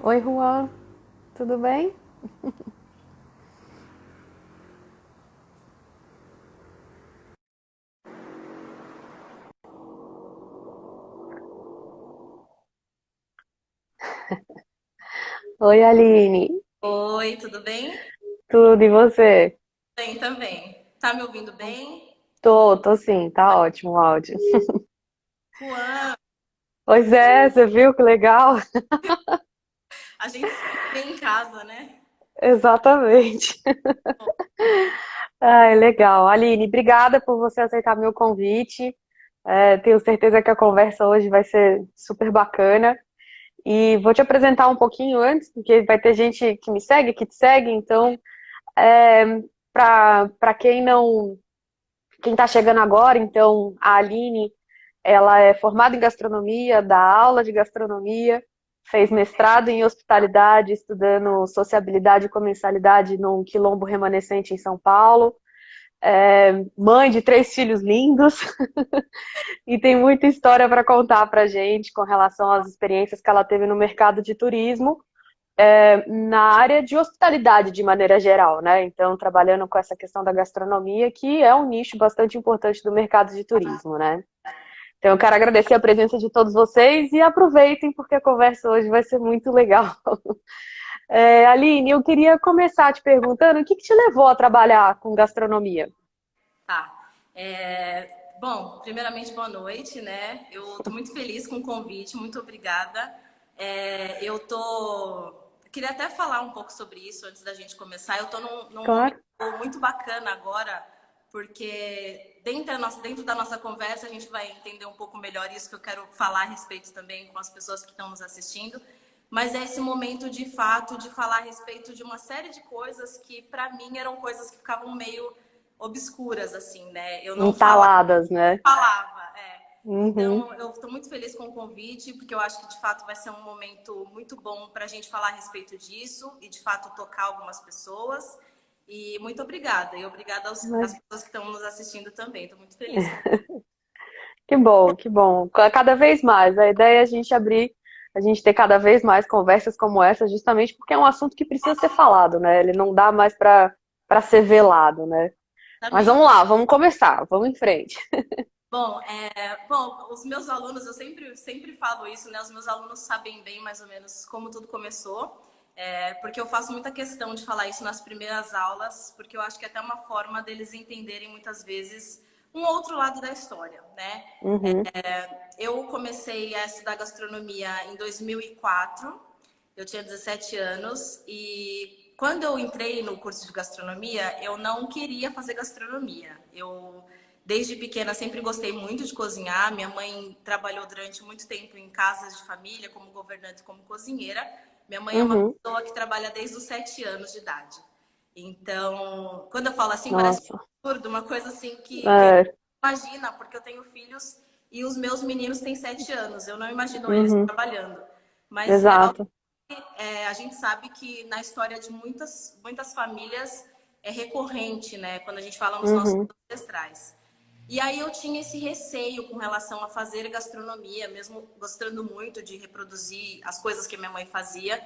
Oi, Juan, tudo bem? Oi, Aline, Oi, tudo bem? tudo e você? Bem também. Tá me ouvindo bem? Tô sim, tá ótimo o áudio. Juan, Pois é, você viu que legal? a gente se vê em casa, né? Exatamente. Ai, legal. Aline, obrigada por você aceitar meu convite. Tenho certeza que a conversa hoje vai ser super bacana. E vou te apresentar um pouquinho antes, porque vai ter gente que me segue, que te segue, então, para quem está chegando agora, então, a Aline, ela é formada em gastronomia, dá aula de gastronomia, fez mestrado em hospitalidade, estudando sociabilidade e comensalidade num quilombo remanescente em São Paulo. Mãe de três filhos lindos e tem muita história para contar para gente com relação às experiências que ela teve no mercado de turismo, na área de hospitalidade de maneira geral, né? Então, trabalhando com essa questão da gastronomia, que é um nicho bastante importante do mercado de turismo, né? Então, eu quero agradecer a presença de todos vocês e aproveitem, porque a conversa hoje vai ser muito legal. Aline, eu queria começar te perguntando o que te levou a trabalhar com gastronomia? Tá. Bom, primeiramente, boa noite, né? Eu tô muito feliz com o convite, muito obrigada. Eu queria até falar um pouco sobre isso antes da gente começar. Eu tô num momento Claro. muito bacana agora, porque dentro da nossa conversa a gente vai entender um pouco melhor isso que eu quero falar a respeito também com as pessoas que estão nos assistindo. Mas é esse momento de fato de falar a respeito de uma série de coisas que para mim eram coisas que ficavam meio obscuras assim, né? Eu não Entaladas, né? falava, é. Uhum. Então, eu estou muito feliz com o convite, porque eu acho que de fato vai ser um momento muito bom para a gente falar a respeito disso e de fato tocar algumas pessoas. E muito obrigada. E obrigada às Mas pessoas que estão nos assistindo também. Estou muito feliz com. que bom, que bom. Cada vez mais. A ideia é a gente abrir, a gente ter cada vez mais conversas como essa, justamente porque é um assunto que precisa ser falado, né? Ele não dá mais para ser velado, né? Mas Também. vamos lá, vamos começar, vamos em frente. Bom, os meus alunos, eu sempre falo isso, né? Os meus alunos sabem bem mais ou menos como tudo começou, porque eu faço muita questão de falar isso nas primeiras aulas, porque eu acho que é até uma forma deles entenderem muitas vezes um outro lado da história, né? Uhum, Eu comecei a estudar gastronomia em 2004, eu tinha 17 anos, e quando eu entrei no curso de gastronomia, eu não queria fazer gastronomia. Desde pequena, sempre gostei muito de cozinhar. Minha mãe trabalhou durante muito tempo em casas de família, como governante, como cozinheira. Minha mãe é uma uhum. pessoa que trabalha desde os 7 anos de idade. Então, quando eu falo assim, parece Nossa. um absurdo, uma coisa assim que É, imagina, porque eu tenho filhos e os meus meninos têm 7 anos. Eu não imagino eles uhum, trabalhando. Mas é algo exato. que a gente sabe que na história de muitas famílias é recorrente, né? Quando a gente fala nos nossos Uhum, ancestrais. E aí eu tinha esse receio com relação a fazer gastronomia, mesmo gostando muito de reproduzir as coisas que minha mãe fazia,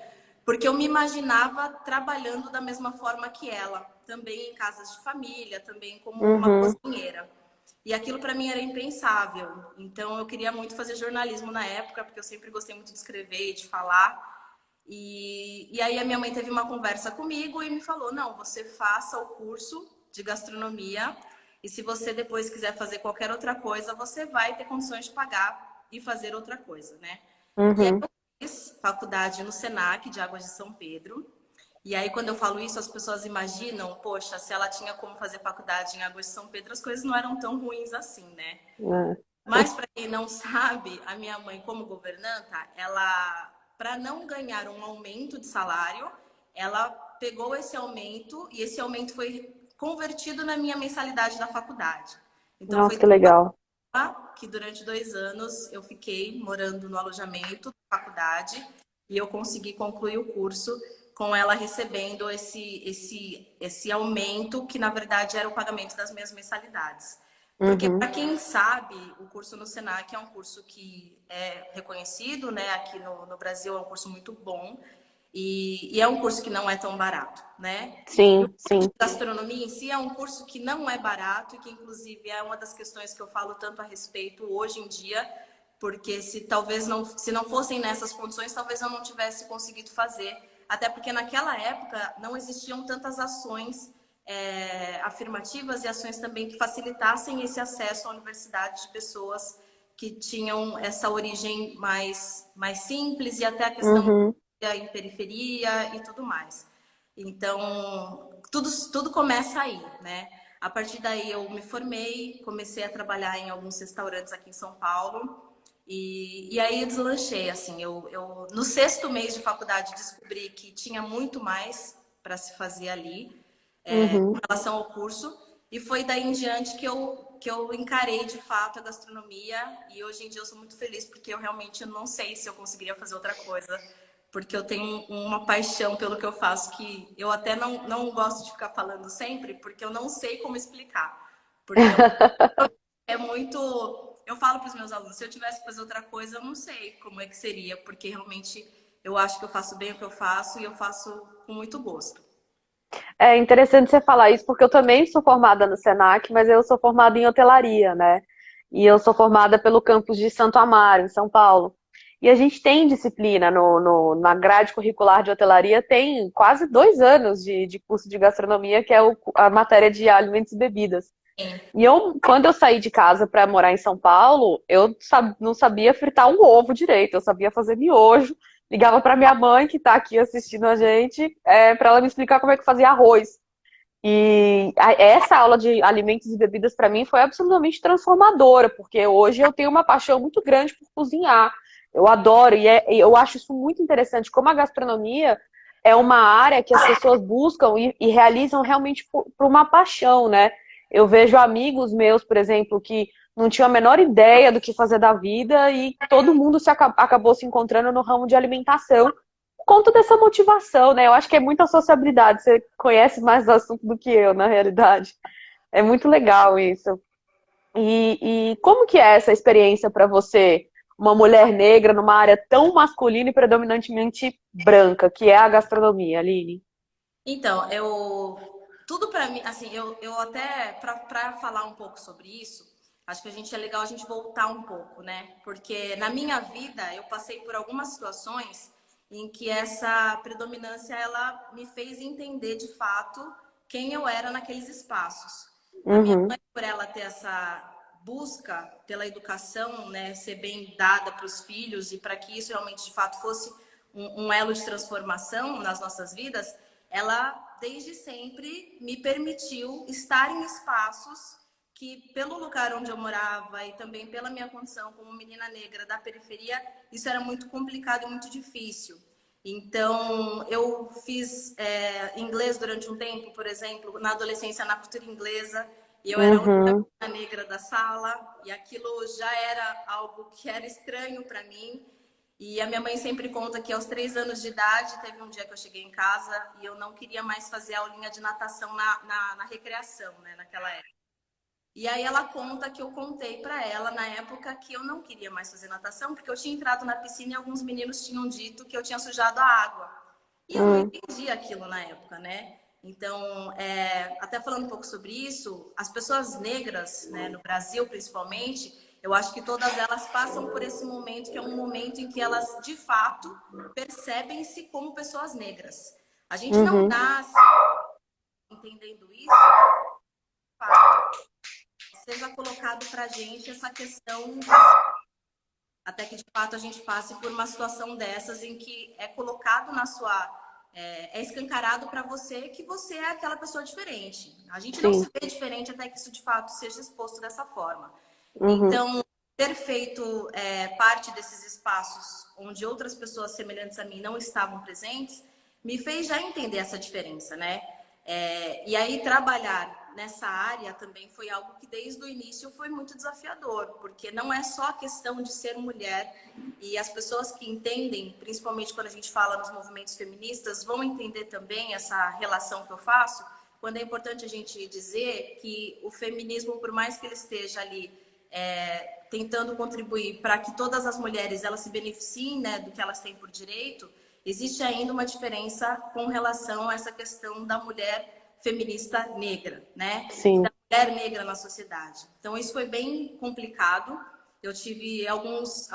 porque eu me imaginava trabalhando da mesma forma que ela, também em casas de família, também como uma uhum. cozinheira. E aquilo para mim era impensável. Então eu queria muito fazer jornalismo na época, porque eu sempre gostei muito de escrever e de falar. E aí a minha mãe teve uma conversa comigo e me falou: não, você faça o curso de gastronomia e se você depois quiser fazer qualquer outra coisa, você vai ter condições de pagar e fazer outra coisa, né? E aí Uhum. eu fiz faculdade no Senac de Águas de São Pedro. E aí, quando eu falo isso, as pessoas imaginam, poxa, se ela tinha como fazer faculdade em Águas de São Pedro, as coisas não eram tão ruins assim, né? É. Mas para quem não sabe, a minha mãe, como governanta, ela, para não ganhar um aumento de salário, ela pegou esse aumento e esse aumento foi convertido na minha mensalidade da faculdade. Então Nossa, foi que legal. que durante 2 anos eu fiquei morando no alojamento da faculdade e eu consegui concluir o curso com ela recebendo esse aumento que na verdade era o pagamento das minhas mensalidades. Porque Uhum, para quem sabe, o curso no Senac é um curso que é reconhecido, né? Aqui no Brasil é um curso muito bom. E é um curso que não é tão barato, né? E o Sim, curso de sim. gastronomia em si é um curso que não é barato e que, inclusive, é uma das questões que eu falo tanto a respeito hoje em dia, porque se não fossem nessas condições, talvez eu não tivesse conseguido fazer. Até porque naquela época não existiam tantas ações afirmativas e ações também que facilitassem esse acesso à universidade de pessoas que tinham essa origem mais simples e até a questão Uhum, em periferia e tudo mais. Então, tudo começa aí, né? A partir daí eu me formei, comecei a trabalhar em alguns restaurantes aqui em São Paulo e aí eu deslanchei, assim, no sexto mês de faculdade descobri que tinha muito mais para se fazer ali com uhum. relação ao curso e foi daí em diante que eu encarei de fato a gastronomia e hoje em dia eu sou muito feliz porque eu realmente não sei se eu conseguiria fazer outra coisa porque eu tenho uma paixão pelo que eu faço que eu até não gosto de ficar falando sempre, porque eu não sei como explicar. Porque é muito. Eu falo para os meus alunos, se eu tivesse que fazer outra coisa, eu não sei como é que seria, porque realmente eu acho que eu faço bem o que eu faço e eu faço com muito gosto. É interessante você falar isso, porque eu também sou formada no Senac, mas eu sou formada em hotelaria, né? E eu sou formada pelo campus de Santo Amaro, em São Paulo. E a gente tem disciplina na grade curricular de hotelaria, tem quase 2 anos de curso de gastronomia, que é a matéria de alimentos e bebidas. Sim. E quando eu saí de casa para morar em São Paulo, eu não sabia fritar um ovo direito, eu sabia fazer miojo. Ligava para minha mãe, que está aqui assistindo a gente, para ela me explicar como é que fazia arroz. E essa aula de alimentos e bebidas para mim foi absolutamente transformadora, porque hoje eu tenho uma paixão muito grande por cozinhar. Eu adoro e eu acho isso muito interessante, como a gastronomia é uma área que as pessoas buscam e realizam realmente por uma paixão, né? Eu vejo amigos meus, por exemplo, que não tinham a menor ideia do que fazer da vida e todo mundo acabou se encontrando no ramo de alimentação conta dessa motivação, né? Eu acho que é muita sociabilidade. Você conhece mais do assunto do que eu, na realidade. É muito legal isso. E como que é essa experiência para você, uma mulher negra numa área tão masculina e predominantemente branca, que é a gastronomia, Aline? Então, tudo para mim, assim, eu até para falar um pouco sobre isso, acho que a gente é legal a gente voltar um pouco, né? Porque na minha vida eu passei por algumas situações em que essa predominância ela me fez entender de fato quem eu era naqueles espaços. A minha Uhum, mãe, por ela ter essa busca pela educação, né, ser bem dada para os filhos e para que isso realmente de fato fosse um elo de transformação nas nossas vidas, ela desde sempre me permitiu estar em espaços que, pelo lugar onde eu morava e também pela minha condição como menina negra da periferia, isso era muito complicado e muito difícil. Então, eu fiz inglês durante um tempo, por exemplo, na adolescência na cultura inglesa, e eu era a única uhum, menina negra da sala, e aquilo já era algo que era estranho para mim. E a minha mãe sempre conta que aos 3 anos de idade, teve um dia que eu cheguei em casa e eu não queria mais fazer aulinha de natação na recreação, né, naquela época. E aí ela conta que eu contei para ela na época que eu não queria mais fazer natação, porque eu tinha entrado na piscina e alguns meninos tinham dito que eu tinha sujado a água. E eu não uhum, entendi aquilo na época, né? Então, até falando um pouco sobre isso, as pessoas negras, né, no Brasil principalmente, eu acho que todas elas passam por esse momento, que é um momento em que elas, de fato, percebem-se como pessoas negras. A gente não uhum. nasce entendendo isso, seja colocado para a gente essa questão até que de fato a gente passe por uma situação dessas em que é colocado na sua é escancarado para você que você é aquela pessoa diferente. A gente não se Sim. vê diferente até que isso de fato seja exposto dessa forma. Uhum, Então, ter feito parte desses espaços onde outras pessoas semelhantes a mim não estavam presentes, me fez já entender essa diferença, né? E aí trabalhar nessa área também foi algo que desde o início foi muito desafiador, porque não é só a questão de ser mulher e as pessoas que entendem, principalmente quando a gente fala nos movimentos feministas, vão entender também essa relação que eu faço, quando é importante a gente dizer que o feminismo, por mais que ele esteja ali tentando contribuir para que todas as mulheres elas se beneficiem, né, do que elas têm por direito, existe ainda uma diferença com relação a essa questão da mulher feminista negra, né? E Sim. da mulher negra na sociedade. Então, isso foi bem complicado. Eu tive alguns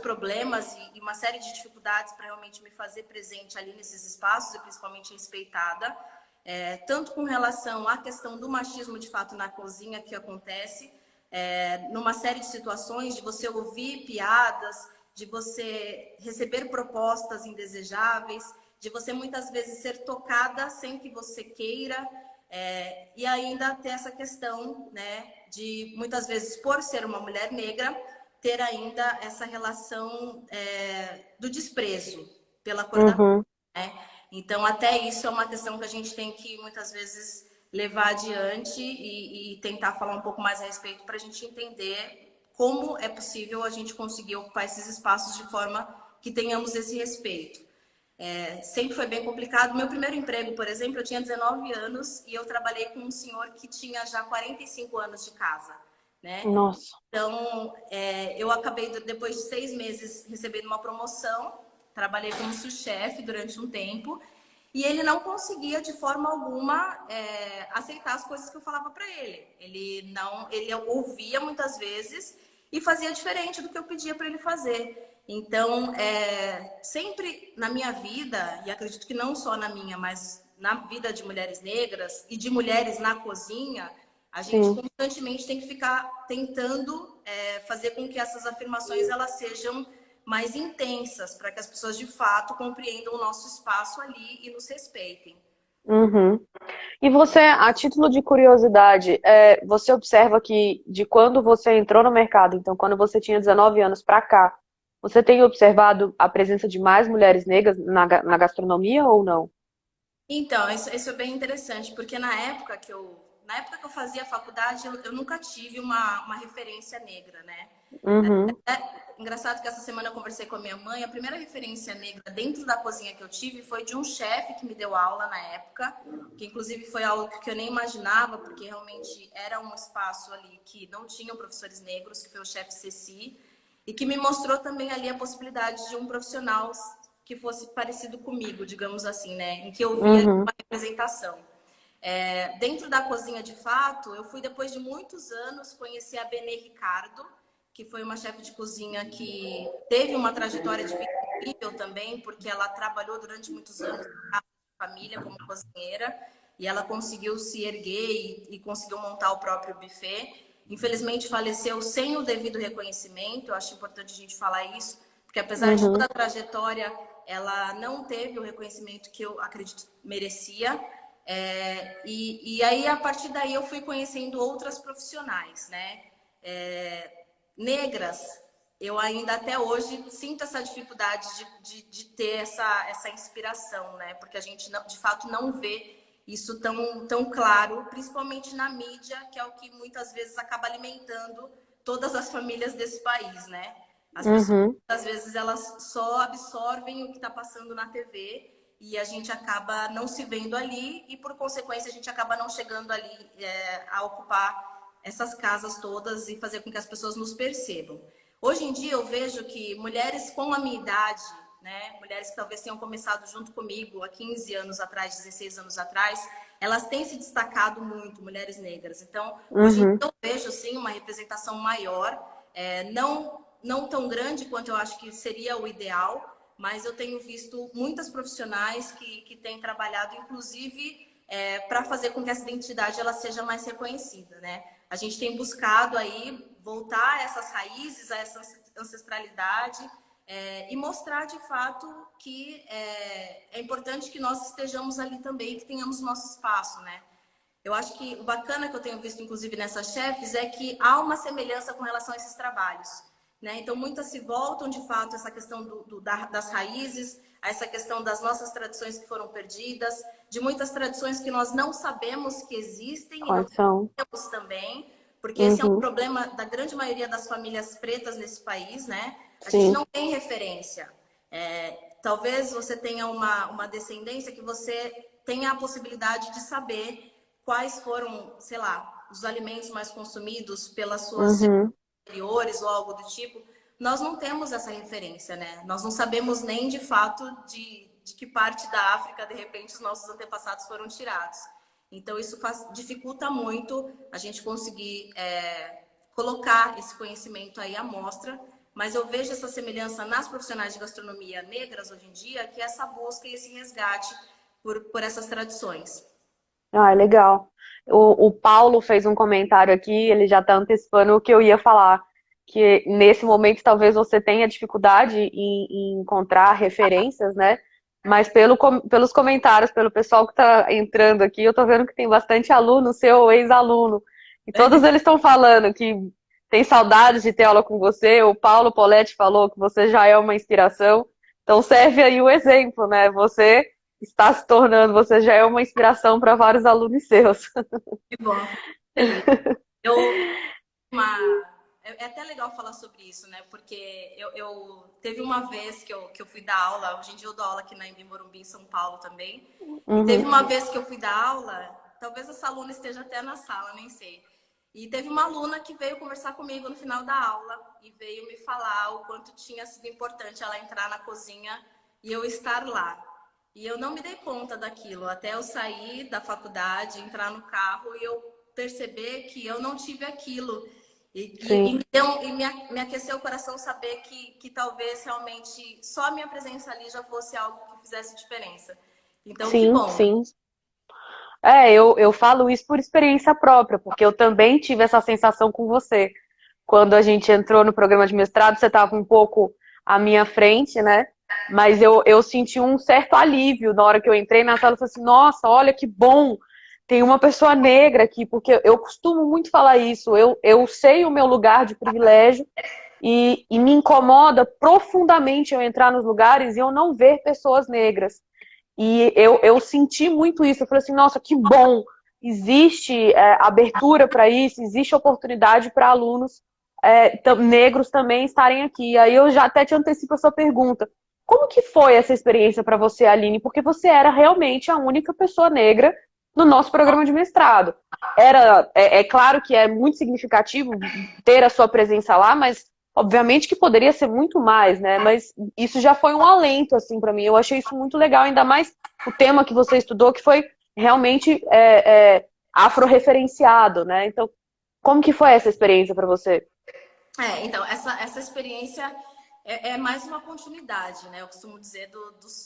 problemas e uma série de dificuldades para realmente me fazer presente ali nesses espaços, e principalmente respeitada. Tanto com relação à questão do machismo, de fato, na cozinha que acontece, numa série de situações, de você ouvir piadas, de você receber propostas indesejáveis, de você muitas vezes ser tocada sem que você queira, e ainda ter essa questão, né, de muitas vezes, por ser uma mulher negra, ter ainda essa relação do desprezo pela cor da Uhum. pele, né? Então, até isso é uma questão que a gente tem que, muitas vezes, levar adiante e tentar falar um pouco mais a respeito para a gente entender como é possível a gente conseguir ocupar esses espaços de forma que tenhamos esse respeito. Sempre foi bem complicado. Meu primeiro emprego, por exemplo, eu tinha 19 anos e eu trabalhei com um senhor que tinha já 45 anos de casa, né? Nossa. Então, eu acabei, depois de 6 meses, recebendo uma promoção. Trabalhei como sous-chefe durante um tempo. E ele não conseguia, de forma alguma, aceitar as coisas que eu falava para ele. Ele ouvia muitas vezes e fazia diferente do que eu pedia para ele fazer. Então, sempre na minha vida, e acredito que não só na minha, mas na vida de mulheres negras e de mulheres na cozinha, a gente Sim. constantemente tem que ficar tentando fazer com que essas afirmações elas sejam mais intensas, para que as pessoas de fato compreendam o nosso espaço ali e nos respeitem. Uhum. E você, a título de curiosidade, você observa que de quando você entrou no mercado, então quando você tinha 19 anos para cá, você tem observado a presença de mais mulheres negras na gastronomia ou não? Então, isso é bem interessante, porque na época que eu fazia faculdade, eu nunca tive uma referência negra, né? Uhum. Engraçado que essa semana eu conversei com a minha mãe. A primeira referência negra dentro da cozinha que eu tive foi de um chefe que me deu aula na época, que inclusive foi algo que eu nem imaginava, porque realmente era um espaço ali que não tinham professores negros, que foi o chefe Ceci, e que me mostrou também ali a possibilidade de um profissional que fosse parecido comigo, digamos assim, né? Em que eu via Uhum. uma representação. Dentro da cozinha, de fato, eu fui, depois de muitos anos, conhecer a Benê Ricardo, que foi uma chefe de cozinha que teve uma trajetória de vida incrível também, porque ela trabalhou durante muitos anos na família como cozinheira, e ela conseguiu se erguer e conseguiu montar o próprio buffet. Infelizmente, faleceu sem o devido reconhecimento. Eu acho importante a gente falar isso, porque apesar de toda Uhum. a trajetória, ela não teve o reconhecimento que eu acredito merecia. E aí, a partir daí, eu fui conhecendo outras profissionais, né? Negras. Eu ainda até hoje sinto essa dificuldade de ter essa inspiração, né? Porque a gente, de fato, não vê isso tão claro, principalmente na mídia, que é o que muitas vezes acaba alimentando todas as famílias desse país, né? As pessoas, Uhum. às vezes, elas só absorvem o que está passando na TV e a gente acaba não se vendo ali e, por consequência, a gente acaba não chegando ali a ocupar essas casas todas e fazer com que as pessoas nos percebam. Hoje em dia eu vejo que mulheres com a minha idade, né, mulheres que talvez tenham começado junto comigo há 15 anos atrás, 16 anos atrás, elas têm se destacado muito, mulheres negras. Então, hoje em dia Uhum. eu vejo sim uma representação maior, não tão grande quanto eu acho que seria o ideal, mas eu tenho visto muitas profissionais que têm trabalhado, inclusive, para fazer com que essa identidade ela seja mais reconhecida, né? A gente tem buscado aí voltar a essas raízes, a essa ancestralidade, e mostrar de fato que é importante que nós estejamos ali também, que tenhamos nosso espaço, né? Eu acho que o bacana que eu tenho visto, inclusive, nessas chefes, é que há uma semelhança com relação a esses trabalhos, né? Então, muitas se voltam, de fato, a essa questão das raízes, a essa questão das nossas tradições que foram perdidas, de muitas tradições que nós não sabemos que existem e não Quais são? sabemos também, porque esse é um Uhum. problema da grande maioria das famílias pretas nesse país, né? A gente Sim. não tem referência. Talvez você tenha uma descendência que você tenha a possibilidade de saber quais foram, sei lá, os alimentos mais consumidos pelas suas Uhum. anteriores ou algo do tipo, nós não temos essa referência, né? Nós não sabemos nem de fato de que parte da África, de repente, os nossos antepassados foram tirados. Então, isso dificulta muito a gente conseguir colocar esse conhecimento aí à mostra, mas eu vejo essa semelhança nas profissionais de gastronomia negras hoje em dia, que é essa busca e esse resgate por essas tradições. Ah, é legal. O Paulo fez um comentário aqui, ele já está antecipando o que eu ia falar, que nesse momento talvez você tenha dificuldade em encontrar referências, né? Mas pelos comentários, pelo pessoal que está entrando aqui, eu estou vendo que tem bastante aluno, seu ex-aluno, e todos eles estão falando que tem saudades de ter aula com você. O Paulo Poletti falou que você já é uma inspiração, então serve aí o exemplo, né? Você está se tornando, você já é uma inspiração para vários alunos seus. Que bom, fico feliz. Eu, é até legal falar sobre isso, né? Porque eu teve uma vez que eu fui dar aula, hoje em dia eu dou aula aqui na Embi Morumbi, em São Paulo também. E teve Uhum. uma vez que eu fui dar aula, talvez essa aluna esteja até na sala, nem sei. E teve uma aluna que veio conversar comigo no final da aula e veio me falar o quanto tinha sido importante ela entrar na cozinha e eu estar lá. E eu não me dei conta daquilo, até eu sair da faculdade, entrar no carro e eu perceber que eu não tive aquilo. Sim, Me aqueceu o coração saber que talvez realmente só a minha presença ali já fosse algo que fizesse diferença. Então, que sim, bom. sim. Eu falo isso por experiência própria, porque eu também tive essa sensação com você. Quando a gente entrou no programa de mestrado, você estava um pouco à minha frente, né? Mas eu senti um certo alívio na hora que eu entrei na sala. Eu falei assim, nossa, olha que bom, tem uma pessoa negra aqui, porque eu costumo muito falar isso. Eu sei o meu lugar de privilégio e me incomoda profundamente eu entrar nos lugares e eu não ver pessoas negras. E eu senti muito isso. Eu falei assim, nossa, que bom! Existe abertura para isso, existe oportunidade para alunos negros também estarem aqui. Aí eu já até te antecipo a sua pergunta. Como que foi essa experiência para você, Aline? Porque você era realmente a única pessoa negra no nosso programa de mestrado. É claro que é muito significativo ter a sua presença lá, mas obviamente que poderia ser muito mais, né? Mas isso já foi um alento, assim, para mim. Eu achei isso muito legal, ainda mais o tema que você estudou, que foi realmente afro-referenciado, né? Então, como que foi essa experiência para você? Então, essa experiência é mais uma continuidade, né? Eu costumo dizer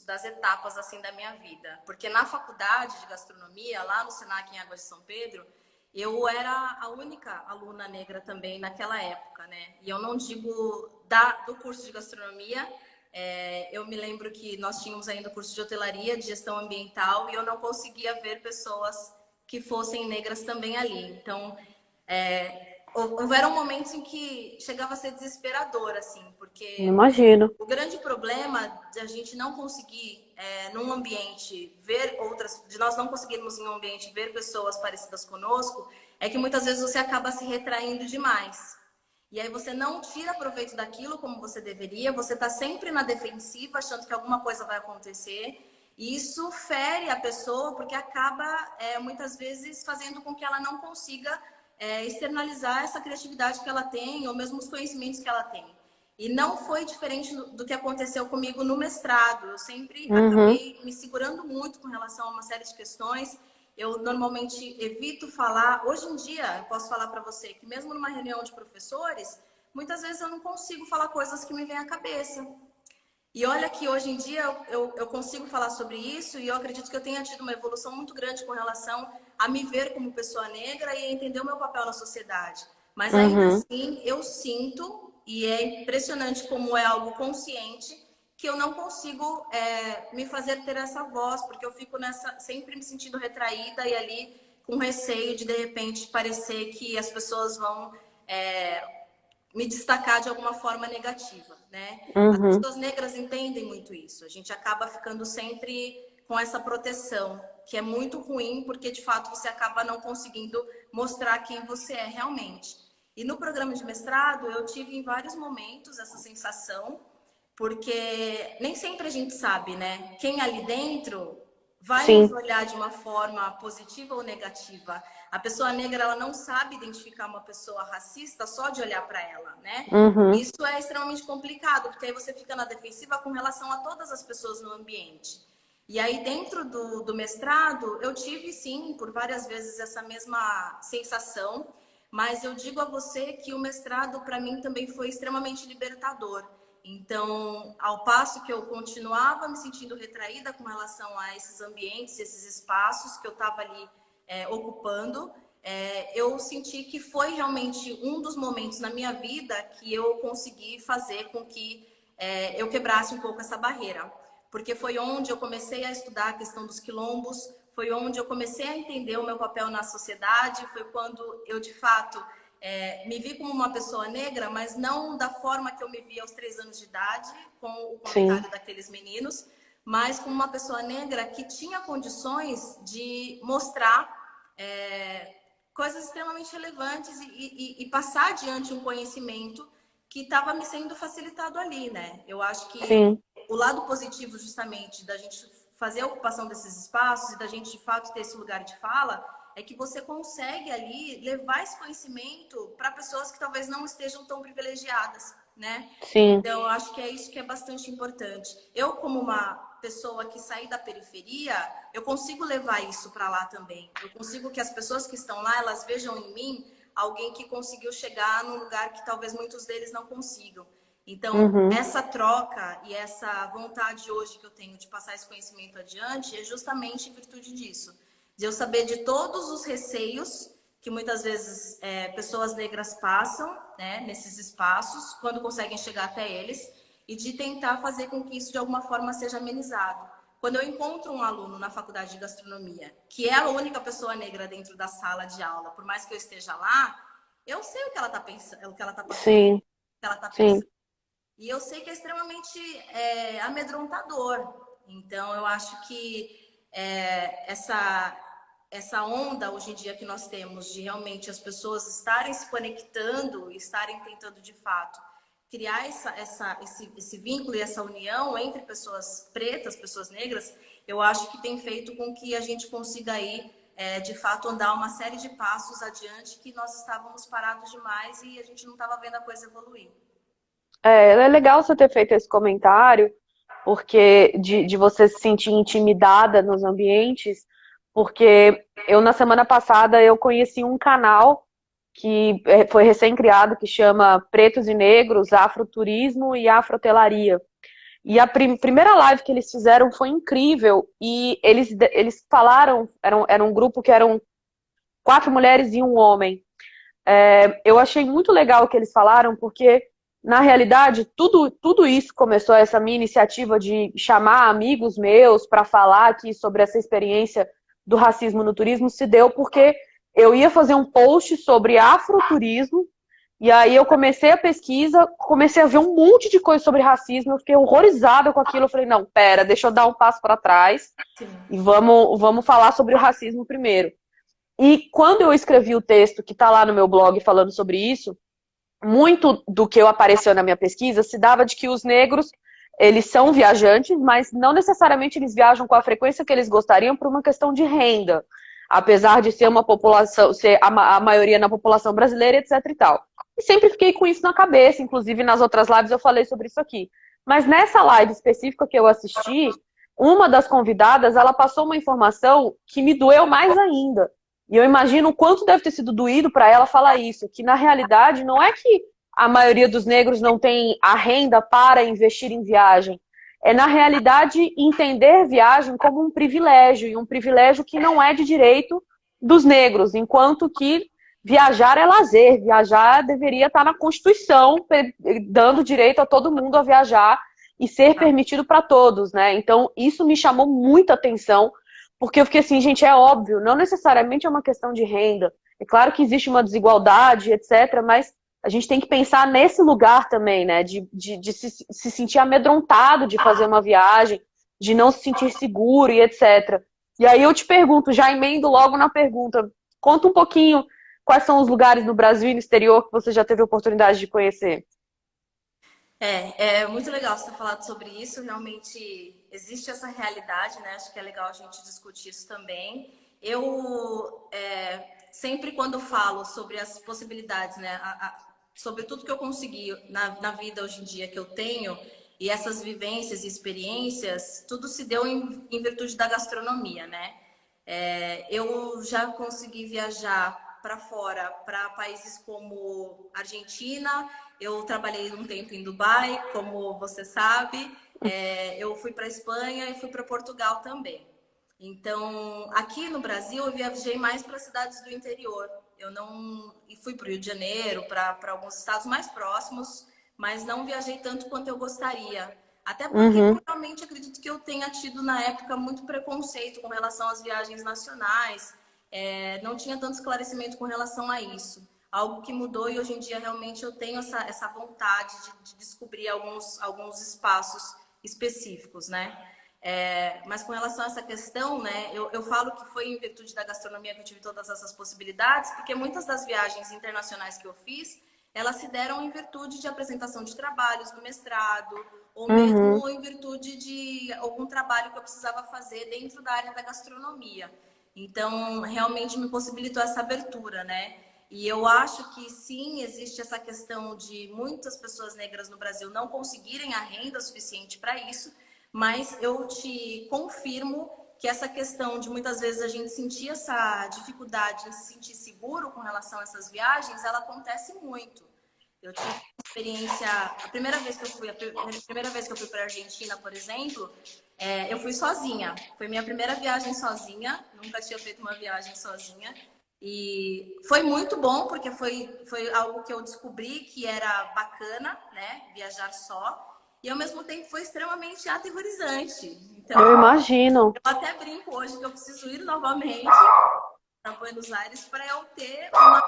das etapas assim da minha vida. Porque na faculdade de gastronomia, lá no Senac em Águas de São Pedro, eu era a única aluna negra também naquela época, né? E eu não digo do curso de gastronomia, eu me lembro que nós tínhamos ainda o curso de hotelaria, de gestão ambiental, e eu não conseguia ver pessoas que fossem negras também ali. Então, houveram momentos em que chegava a ser desesperador, assim, porque Imagino. o grande problema de a gente não conseguir, num ambiente, ver outras, de nós não conseguirmos em um ambiente ver pessoas parecidas conosco, é que muitas vezes você acaba se retraindo demais. E aí você não tira proveito daquilo como você deveria, você está sempre na defensiva, achando que alguma coisa vai acontecer. E isso fere a pessoa, porque acaba, muitas vezes, fazendo com que ela não consiga externalizar essa criatividade que ela tem, ou mesmo os conhecimentos que ela tem. E não foi diferente do que aconteceu comigo no mestrado. Eu sempre Uhum. acabei me segurando muito com relação a uma série de questões. Eu normalmente evito falar. Hoje em dia, eu posso falar para você que mesmo numa reunião de professores, muitas vezes eu não consigo falar coisas que me vêm à cabeça. E olha que hoje em dia eu consigo falar sobre isso e eu acredito que eu tenha tido uma evolução muito grande com relação a me ver como pessoa negra e a entender o meu papel na sociedade. Mas ainda Uhum. assim, eu sinto, e é impressionante como é algo consciente, que eu não consigo me fazer ter essa voz, porque eu fico sempre me sentindo retraída e ali com receio de repente parecer que as pessoas vão me destacar de alguma forma negativa, né? As Uhum. pessoas negras entendem muito isso. A gente acaba ficando sempre com essa proteção, que é muito ruim, porque de fato você acaba não conseguindo mostrar quem você é realmente. E no programa de mestrado, eu tive em vários momentos essa sensação, porque nem sempre a gente sabe, né? Quem ali dentro vai nos Sim. olhar de uma forma positiva ou negativa. A pessoa negra, ela não sabe identificar uma pessoa racista só de olhar para ela, né? Uhum. Isso é extremamente complicado, porque aí você fica na defensiva com relação a todas as pessoas no ambiente. E aí, dentro do mestrado, eu tive, sim, por várias vezes essa mesma sensação, mas eu digo a você que o mestrado, para mim, também foi extremamente libertador. Então, ao passo que eu continuava me sentindo retraída com relação a esses ambientes, esses espaços que eu estava ali ocupando, eu senti que foi realmente um dos momentos na minha vida que eu consegui fazer com que eu quebrasse um pouco essa barreira. Porque foi onde eu comecei a estudar a questão dos quilombos, foi onde eu comecei a entender o meu papel na sociedade, foi quando eu, de fato, me vi como uma pessoa negra, mas não da forma que eu me vi aos 3 anos de idade, com o Sim, comentário daqueles meninos, mas como uma pessoa negra que tinha condições de mostrar coisas extremamente relevantes e passar adiante um conhecimento que estava me sendo facilitado ali, né? Eu acho que sim. o lado positivo, justamente, da gente fazer a ocupação desses espaços e da gente, de fato, ter esse lugar de fala, é que você consegue ali levar esse conhecimento para pessoas que talvez não estejam tão privilegiadas, né? Sim. Então, eu acho que é isso que é bastante importante. Eu, como uma pessoa que saí da periferia, eu consigo levar isso para lá também. Eu consigo que as pessoas que estão lá, elas vejam em mim alguém que conseguiu chegar num lugar que talvez muitos deles não consigam. Então, Uhum. essa troca e essa vontade hoje que eu tenho de passar esse conhecimento adiante é justamente em virtude disso. De eu saber de todos os receios que muitas vezes pessoas negras passam, né, nesses espaços, quando conseguem chegar até eles, e de tentar fazer com que isso de alguma forma seja amenizado. Quando eu encontro um aluno na faculdade de gastronomia, que é a única pessoa negra dentro da sala de aula, por mais que eu esteja lá, eu sei o que ela está pensando, o que ela está passando, o Sim, que ela está sim. pensando. E eu sei que é extremamente amedrontador. Então, eu acho que essa onda hoje em dia que nós temos de realmente as pessoas estarem se conectando e estarem tentando de fato criar esse vínculo e essa união entre pessoas pretas, pessoas negras, eu acho que tem feito com que a gente consiga aí, de fato, andar uma série de passos adiante que nós estávamos parados demais e a gente não estava vendo a coisa evoluir. É legal você ter feito esse comentário, porque de você se sentir intimidada nos ambientes, porque eu na semana passada eu conheci um canal que foi recém-criado que chama Pretos e Negros, Afroturismo e Afrotelaria. E a primeira live que eles fizeram foi incrível e eles falaram, era um grupo que eram 4 mulheres e um homem. Eu achei muito legal o que eles falaram, porque, na realidade, tudo isso começou, essa minha iniciativa de chamar amigos meus para falar aqui sobre essa experiência do racismo no turismo, se deu porque eu ia fazer um post sobre afroturismo, e aí eu comecei a pesquisa, comecei a ver um monte de coisa sobre racismo, eu fiquei horrorizada com aquilo, eu falei, não, pera, deixa eu dar um passo para trás Sim. e vamos falar sobre o racismo primeiro. E quando eu escrevi o texto que está lá no meu blog falando sobre isso, muito do que apareceu na minha pesquisa se dava de que os negros, eles são viajantes, mas não necessariamente eles viajam com a frequência que eles gostariam por uma questão de renda, apesar de ser uma população, ser a maioria na população brasileira, etc e tal. E sempre fiquei com isso na cabeça, inclusive nas outras lives eu falei sobre isso aqui. Mas nessa live específica que eu assisti, uma das convidadas, ela passou uma informação que me doeu mais ainda. E eu imagino o quanto deve ter sido doído para ela falar isso, que na realidade não é que a maioria dos negros não tem a renda para investir em viagem. É, na realidade, entender viagem como um privilégio, e um privilégio que não é de direito dos negros, enquanto que viajar é lazer, viajar deveria estar na Constituição, dando direito a todo mundo a viajar e ser permitido para todos, né? Então, isso me chamou muita atenção, porque eu fiquei assim, gente, é óbvio, não necessariamente é uma questão de renda. É claro que existe uma desigualdade, etc., mas a gente tem que pensar nesse lugar também, né? De se sentir amedrontado de fazer uma viagem, de não se sentir seguro e etc. E aí eu te pergunto, já emendo logo na pergunta, conta um pouquinho quais são os lugares no Brasil e no exterior que você já teve a oportunidade de conhecer. É muito legal você ter falado sobre isso. Realmente existe essa realidade, né? Acho que é legal a gente discutir isso também. Eu sempre quando falo sobre as possibilidades, né, sobre tudo que eu consegui na vida hoje em dia que eu tenho, e essas vivências e experiências, tudo se deu em virtude da gastronomia, né? Eu já consegui viajar para fora, para países como Argentina, eu trabalhei um tempo em Dubai, como você sabe, eu fui para Espanha e fui para Portugal também. Então, aqui no Brasil, eu viajei mais para cidades do interior. Eu não e fui para o Rio de Janeiro, para alguns estados mais próximos, mas não viajei tanto quanto eu gostaria. Até porque eu Uhum, realmente acredito que eu tenha tido na época muito preconceito com relação às viagens nacionais. Não tinha tanto esclarecimento com relação a isso. Algo que mudou e hoje em dia realmente eu tenho essa vontade de descobrir alguns espaços específicos, né? Mas com relação a essa questão, né, eu falo que foi em virtude da gastronomia que eu tive todas essas possibilidades, porque muitas das viagens internacionais que eu fiz, elas se deram em virtude de apresentação de trabalhos no mestrado, ou uhum. mesmo em virtude de algum trabalho que eu precisava fazer dentro da área da gastronomia. Então, realmente me possibilitou essa abertura, né? E eu acho que sim, existe essa questão de muitas pessoas negras no Brasil não conseguirem a renda suficiente para isso, mas eu te confirmo que essa questão de muitas vezes a gente sentir essa dificuldade em se sentir seguro com relação a essas viagens, ela acontece muito. Eu tive uma experiência, a primeira vez que eu fui, a primeira vez que eu fui para a Argentina, por exemplo, eu fui sozinha. Foi minha primeira viagem sozinha, nunca tinha feito uma viagem sozinha. E foi muito bom, porque foi algo que eu descobri que era bacana, né? Viajar só. E ao mesmo tempo foi extremamente aterrorizante. Então, Eu imagino. eu até brinco hoje que eu preciso ir novamente para Buenos Aires para eu ter uma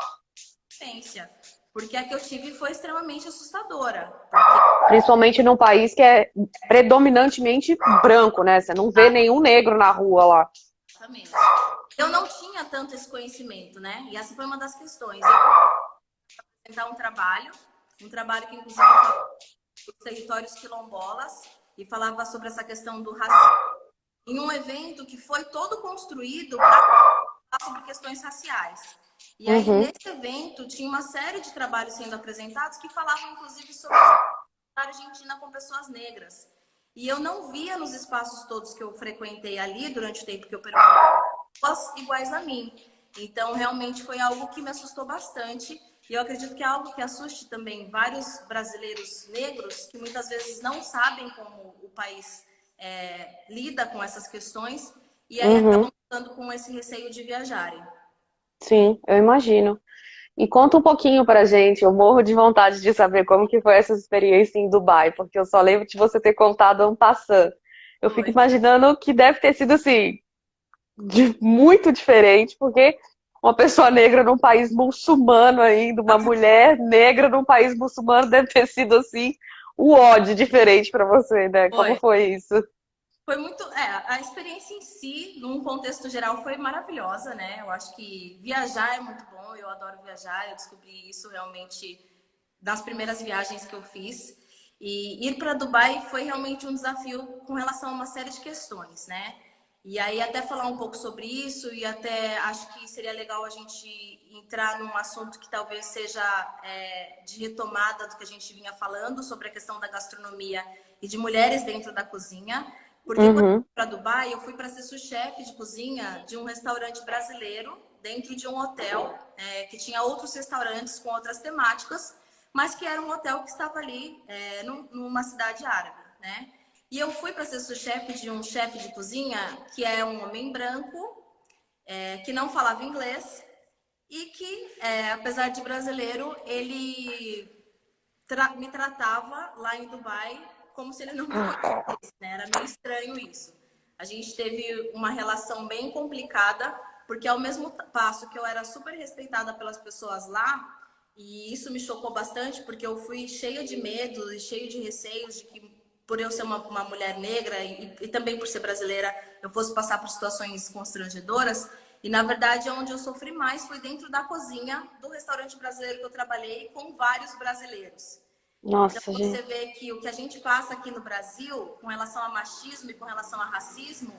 experiência. Porque a que eu tive foi extremamente assustadora. Porque, Principalmente num país que é predominantemente branco, né? Você não vê nenhum negro na rua lá. exatamente. Eu não tinha tanto esse conhecimento, né? E essa foi uma das questões. Eu apresentar um trabalho que inclusive falava dos territórios quilombolas e falava sobre essa questão do racismo em um evento que foi todo construído para falar sobre questões raciais. E aí, Uhum. nesse evento, tinha uma série de trabalhos sendo apresentados que falavam, inclusive, sobre a Argentina com pessoas negras. E eu não via nos espaços todos que eu frequentei ali, durante o tempo que eu permaneci, pessoas iguais a mim. Então, realmente foi algo que me assustou bastante. E eu acredito que é algo que assuste também vários brasileiros negros que muitas vezes não sabem como o país lida com essas questões e aí Uhum. acabam ficando com esse receio de viajarem. Sim, eu imagino. E conta um pouquinho pra gente. Eu morro de vontade de saber como que foi essa experiência em Dubai, porque eu só lembro de você ter contado en passant. Eu fico Foi. imaginando que deve ter sido assim, muito diferente, porque uma pessoa negra num país muçulmano ainda, uma mulher negra num país muçulmano deve ter sido assim, o ódio diferente pra você, né? Como Foi. foi isso? Foi muito. A experiência em si, num contexto geral, foi maravilhosa, né? Eu acho que viajar é muito bom, eu adoro viajar, eu descobri isso realmente nas primeiras viagens que eu fiz. E ir para Dubai foi realmente um desafio com relação a uma série de questões, né? E aí, até falar um pouco sobre isso, e até acho que seria legal a gente entrar num assunto que talvez seja de retomada do que a gente vinha falando sobre a questão da gastronomia e de mulheres dentro da cozinha. Porque quando eu Uhum, fui para Dubai, eu fui para ser sous-chefe de cozinha de um restaurante brasileiro dentro de um hotel que tinha outros restaurantes com outras temáticas, mas que era um hotel que estava ali numa cidade árabe, né? E eu fui para ser sous-chefe de um chefe de cozinha que é um homem branco, que não falava inglês e que, apesar de brasileiro, ele me tratava lá em Dubai como se ele não me conhecesse, né? Era meio estranho isso. A gente teve uma relação bem complicada, porque ao mesmo passo que eu era super respeitada pelas pessoas lá, e isso me chocou bastante, porque eu fui cheia de medo e cheia de receios de que, por eu ser uma mulher negra e também por ser brasileira, eu fosse passar por situações constrangedoras. E, na verdade, onde eu sofri mais foi dentro da cozinha do restaurante brasileiro que eu trabalhei com vários brasileiros. Então, nossa, você gente. vê que o que a gente passa aqui no Brasil, com relação a machismo e com relação a racismo,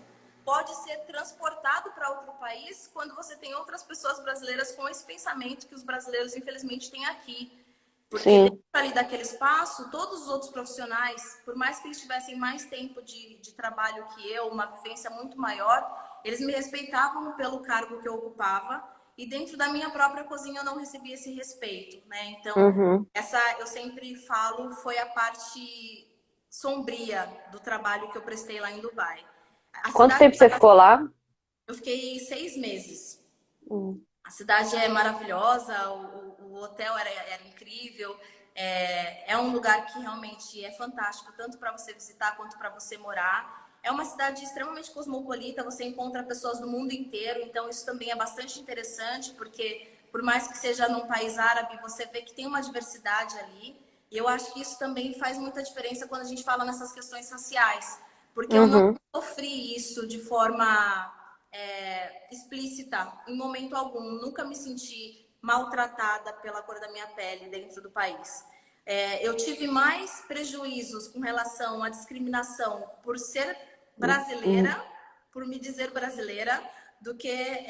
pode ser transportado para outro país quando você tem outras pessoas brasileiras com esse pensamento que os brasileiros, infelizmente, têm aqui. Porque dentro Sim. ali daquele espaço, todos os outros profissionais, por mais que eles tivessem mais tempo de trabalho que eu, uma vivência muito maior, eles me respeitavam pelo cargo que eu ocupava e dentro da minha própria cozinha eu não recebia esse respeito, né? Então, Uhum. essa eu sempre falo foi a parte sombria do trabalho que eu prestei lá em Dubai. A Quanto cidade, tempo você ficou lá? eu fiquei 6 meses. Hum. A cidade é maravilhosa, o hotel era incrível. É um lugar que realmente é fantástico, tanto para você visitar quanto para você morar. É uma cidade extremamente cosmopolita, você encontra pessoas do mundo inteiro, então isso também é bastante interessante, porque por mais que seja num país árabe, você vê que tem uma diversidade ali. E eu acho que isso também faz muita diferença quando a gente fala nessas questões raciais, porque eu não Uhum. sofri isso de forma explícita em momento algum. Nunca me senti maltratada pela cor da minha pele dentro do país. Eu tive mais prejuízos com relação à discriminação por ser Uhum. brasileira, por me dizer brasileira, do que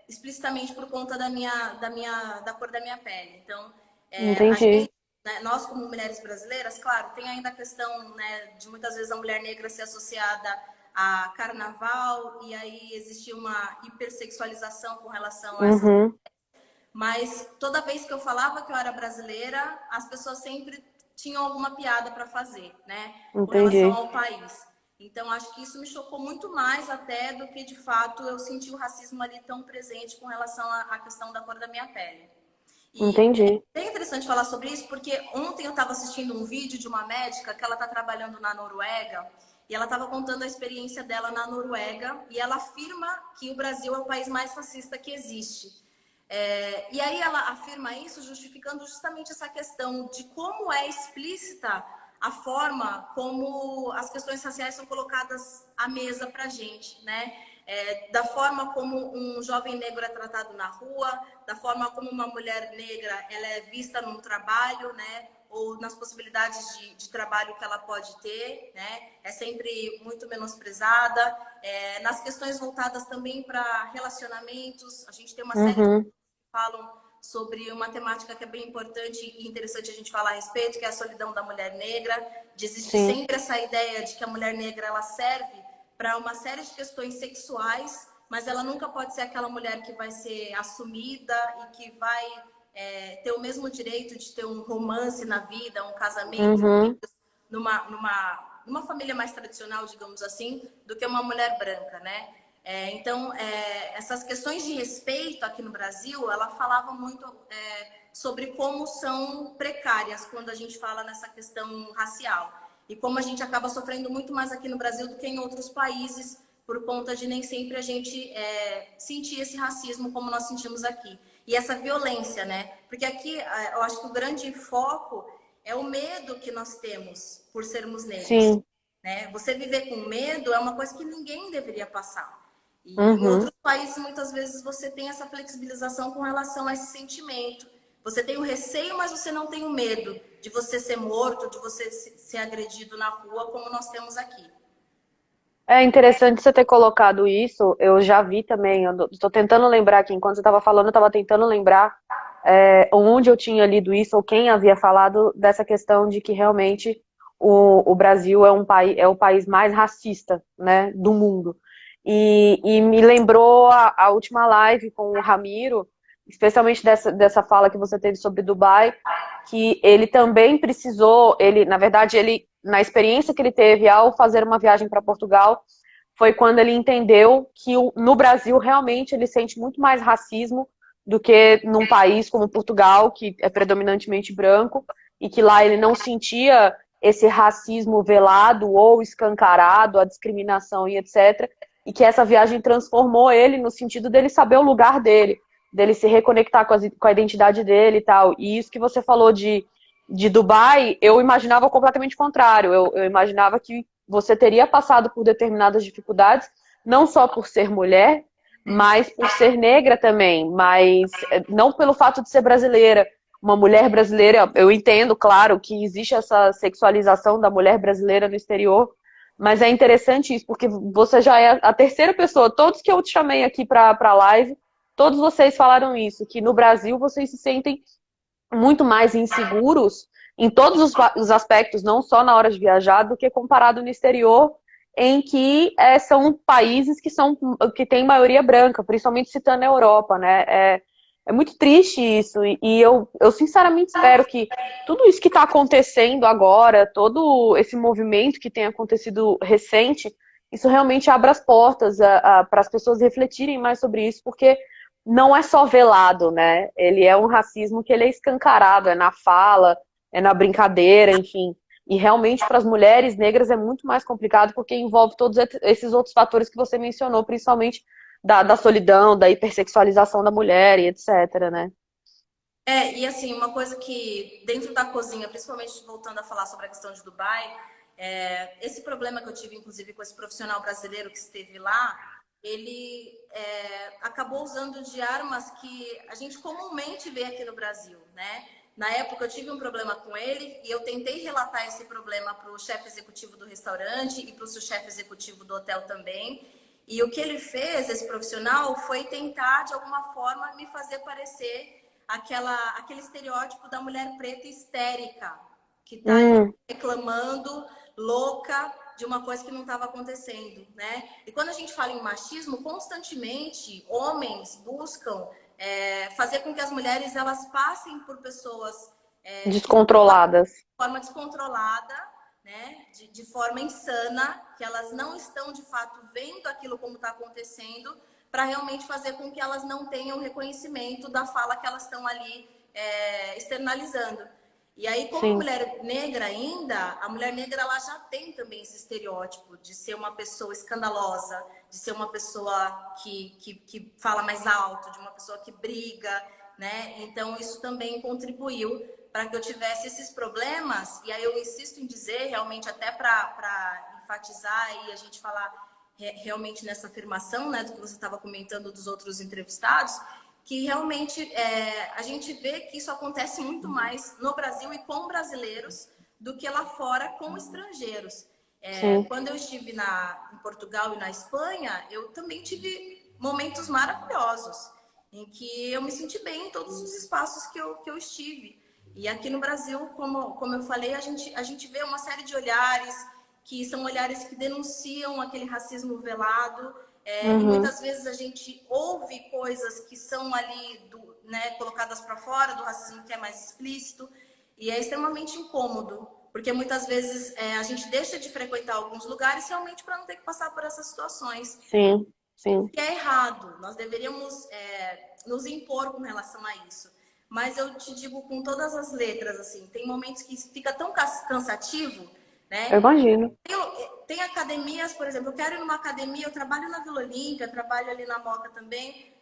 explicitamente por conta da cor da minha pele. Então, a Entendi. gente, né, nós como mulheres brasileiras, claro, tem ainda a questão, né, de muitas vezes a mulher negra ser associada a carnaval, e aí existe uma hipersexualização com relação a essas. Uhum. Mas toda vez que eu falava que eu era brasileira, as pessoas sempre tinham alguma piada para fazer, né? Com relação Entendi. ao país. Então, acho que isso me chocou muito mais até do que, de fato, eu senti o racismo ali tão presente com relação à questão da cor da minha pele. E é Entendi. bem interessante falar sobre isso, porque ontem eu estava assistindo um vídeo de uma médica que ela está trabalhando na Noruega e ela estava contando a experiência dela na Noruega e ela afirma que o Brasil é o país mais racista que existe. E aí ela afirma isso justificando justamente essa questão de como é explícita a forma como as questões raciais são colocadas à mesa para a gente, né? Da forma como um jovem negro é tratado na rua, da forma como uma mulher negra ela é vista num trabalho, né? Ou nas possibilidades de trabalho que ela pode ter, né? É sempre muito menosprezada. Nas questões voltadas também para relacionamentos, a gente tem uma série de Uhum. falam sobre uma temática que é bem importante e interessante a gente falar a respeito, que é a solidão da mulher negra, de existir Sim. sempre essa ideia de que a mulher negra ela serve para uma série de questões sexuais, mas ela nunca pode ser aquela mulher que vai ser assumida e que vai ter o mesmo direito de ter um romance na vida, um casamento, Uhum. numa família mais tradicional, digamos assim, do que uma mulher branca, né? Então, essas questões de respeito aqui no Brasil, ela falava muito sobre como são precárias quando a gente fala nessa questão racial. E como a gente acaba sofrendo muito mais aqui no Brasil do que em outros países, por conta de nem sempre a gente sentir esse racismo como nós sentimos aqui. E essa violência, né? Porque aqui eu acho que o grande foco é o medo que nós temos por sermos negros. Sim. Né? Você viver com medo é uma coisa que ninguém deveria passar. E em Uhum. outros países, muitas vezes, você tem essa flexibilização com relação a esse sentimento. Você tem o receio, mas você não tem o medo de você ser morto, de você ser agredido na rua, como nós temos aqui. É interessante você ter colocado isso. Eu já vi também. Eu estou tentando lembrar aqui. Enquanto você estava falando, eu estava tentando lembrar onde eu tinha lido isso ou quem havia falado dessa questão de que realmente o Brasil é o país mais racista, né, do mundo. E me lembrou a última live com o Ramiro, especialmente dessa fala que você teve sobre Dubai, que ele também precisou, na verdade, na experiência que ele teve ao fazer uma viagem para Portugal, foi quando ele entendeu que no Brasil realmente ele sente muito mais racismo do que num país como Portugal, que é predominantemente branco, e que lá ele não sentia esse racismo velado ou escancarado, a discriminação e etc. E que essa viagem transformou ele no sentido dele saber o lugar dele se reconectar com a identidade dele e tal. E isso que você falou de Dubai, eu imaginava completamente o contrário. Eu imaginava que você teria passado por determinadas dificuldades, não só por ser mulher, mas por ser negra também, mas não pelo fato de ser brasileira. Uma mulher brasileira, eu entendo, claro, que existe essa sexualização da mulher brasileira no exterior, Mas é interessante isso, porque você já é a terceira pessoa, todos que eu te chamei aqui para live, todos vocês falaram isso, que no Brasil vocês se sentem muito mais inseguros em todos os aspectos, não só na hora de viajar, do que comparado no exterior, em que são países que têm maioria branca, principalmente citando a Europa, né? É muito triste isso, e eu sinceramente espero que tudo isso que está acontecendo agora, todo esse movimento que tem acontecido recente, isso realmente abra as portas para as pessoas refletirem mais sobre isso, porque não é só velado, né? Ele é um racismo que ele é escancarado, é na fala, é na brincadeira, enfim. E realmente para as mulheres negras é muito mais complicado porque envolve todos esses outros fatores que você mencionou, principalmente da solidão, da hipersexualização da mulher e etc, né? E assim, uma coisa que dentro da cozinha, principalmente voltando a falar sobre a questão de Dubai, esse problema que eu tive, inclusive, com esse profissional brasileiro que esteve lá, ele acabou usando de armas que a gente comumente vê aqui no Brasil, né? Na época eu tive um problema com ele e eu tentei relatar esse problema para o chefe executivo do restaurante e para o chefe executivo do hotel também. E o que ele fez, esse profissional, foi tentar, de alguma forma, me fazer parecer aquele estereótipo da mulher preta histérica, que está reclamando, louca, de uma coisa que não estava acontecendo, né? E quando a gente fala em machismo, constantemente homens buscam fazer com que as mulheres elas passem por pessoas que Descontroladas. de forma descontrolada, né? De forma insana, que elas não estão de fato vendo aquilo como está acontecendo, para realmente fazer com que elas não tenham reconhecimento da fala que elas estão ali externalizando. E aí, como Sim. mulher negra ainda, a mulher negra ela já tem também esse estereótipo de ser uma pessoa escandalosa, de ser uma pessoa que fala mais alto, de uma pessoa que briga, né? Então, isso também contribuiu para que eu tivesse esses problemas. E aí eu insisto em dizer, realmente, até para enfatizar e a gente falar realmente nessa afirmação, né, do que você estava comentando dos outros entrevistados, que realmente a gente vê que isso acontece muito mais no Brasil e com brasileiros do que lá fora com estrangeiros. Quando eu estive em Portugal e na Espanha, eu também tive momentos maravilhosos em que eu me senti bem em todos os espaços que eu estive. E aqui no Brasil, como eu falei, a gente vê uma série de olhares que são olhares que denunciam aquele racismo velado, e muitas vezes a gente ouve coisas que são ali né, colocadas para fora do racismo que é mais explícito, e é extremamente incômodo, porque muitas vezes a gente deixa de frequentar alguns lugares realmente para não ter que passar por essas situações. Sim, sim. Que é errado, nós deveríamos nos impor com relação a isso. Mas eu te digo com todas as letras, assim, tem momentos que fica tão cansativo, Eu né? imagino. Tem academias, por exemplo, eu quero ir numa academia, eu trabalho na Vila Olímpia, trabalho ali na Moca também.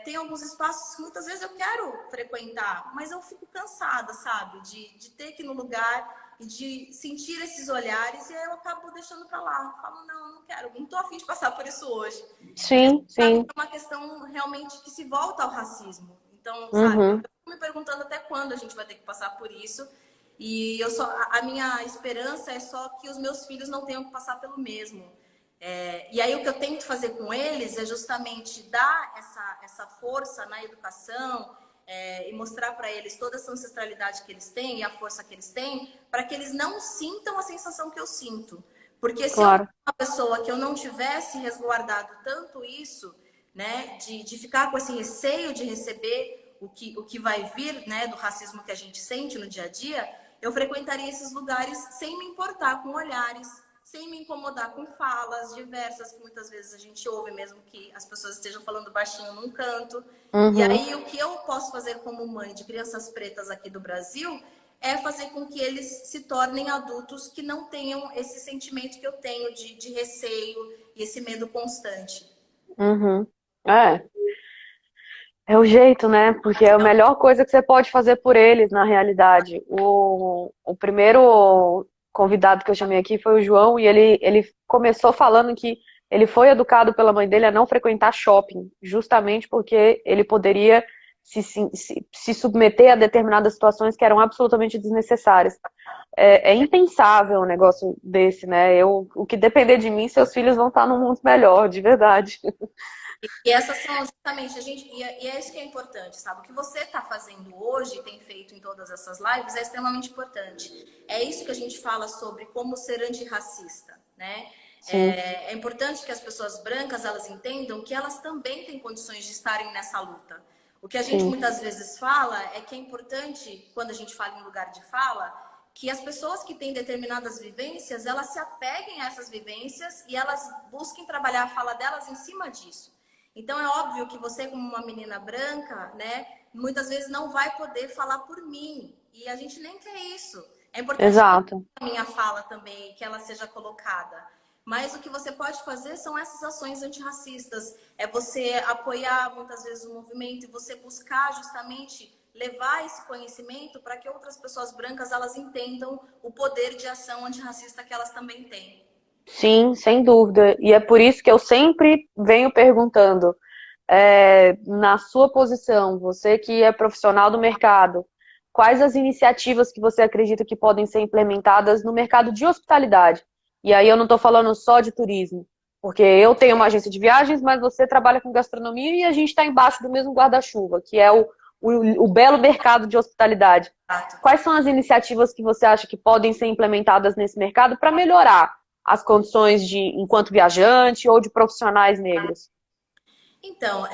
Tem alguns espaços que muitas vezes eu quero frequentar, mas eu fico cansada, sabe? De ter que ir no lugar e de sentir esses olhares e aí eu acabo deixando pra lá. Falo, não quero, não tô afim de passar por isso hoje. E Sim, pra mim sim. é uma questão realmente que se volta ao racismo. Então, sabe, eu fico me perguntando até quando a gente vai ter que passar por isso. E a minha esperança é só que os meus filhos não tenham que passar pelo mesmo. E aí o que eu tento fazer com eles é justamente dar essa força na educação e mostrar para eles toda essa ancestralidade que eles têm e a força que eles têm, para que eles não sintam a sensação que eu sinto. Porque se eu fosse Claro. uma pessoa que eu não tivesse resguardado tanto isso, né, de ficar com esse receio de receber o que vai vir, né, do racismo que a gente sente no dia a dia, eu frequentaria esses lugares sem me importar com olhares, sem me incomodar com falas diversas que muitas vezes a gente ouve, mesmo que as pessoas estejam falando baixinho num canto. E aí o que eu posso fazer como mãe de crianças pretas aqui do Brasil é fazer com que eles se tornem adultos que não tenham esse sentimento que eu tenho de receio e esse medo constante. É. É o jeito, né? Porque é a melhor coisa que você pode fazer por eles, na realidade. O primeiro convidado que eu chamei aqui foi o João, e ele começou falando que ele foi educado pela mãe dele a não frequentar shopping, justamente porque ele poderia se submeter a determinadas situações que eram absolutamente desnecessárias. É impensável um negócio desse, né? O que depender de mim, seus filhos vão estar num mundo melhor, de verdade. E essas são justamente, e é isso que é importante, sabe? O que você está fazendo hoje, tem feito em todas essas lives, é extremamente importante. É isso que a gente fala sobre como ser antirracista, né? Sim, É importante que as pessoas brancas, elas entendam que elas também têm condições de estarem nessa luta. O que a gente sim, muitas vezes fala é que é importante, quando a gente fala em lugar de fala, que as pessoas que têm determinadas vivências, elas se apeguem a essas vivências e elas busquem trabalhar a fala delas em cima disso. Então é óbvio que você, como uma menina branca, né, muitas vezes não vai poder falar por mim. E a gente nem quer isso. É importante que exato. a minha fala também, que ela seja colocada. Mas o que você pode fazer são essas ações antirracistas. É você apoiar muitas vezes o movimento e você buscar justamente levar esse conhecimento para que outras pessoas brancas elas entendam o poder de ação antirracista que elas também têm. Sim, sem dúvida. E é por isso que eu sempre venho perguntando, na sua posição, você que é profissional do mercado, quais as iniciativas que você acredita que podem ser implementadas no mercado de hospitalidade? E aí eu não estou falando só de turismo, porque eu tenho uma agência de viagens, mas você trabalha com gastronomia e a gente está embaixo do mesmo guarda-chuva, que é o belo mercado de hospitalidade. Quais são as iniciativas que você acha que podem ser implementadas nesse mercado para melhorar as condições de enquanto viajante ou de profissionais negros? Então,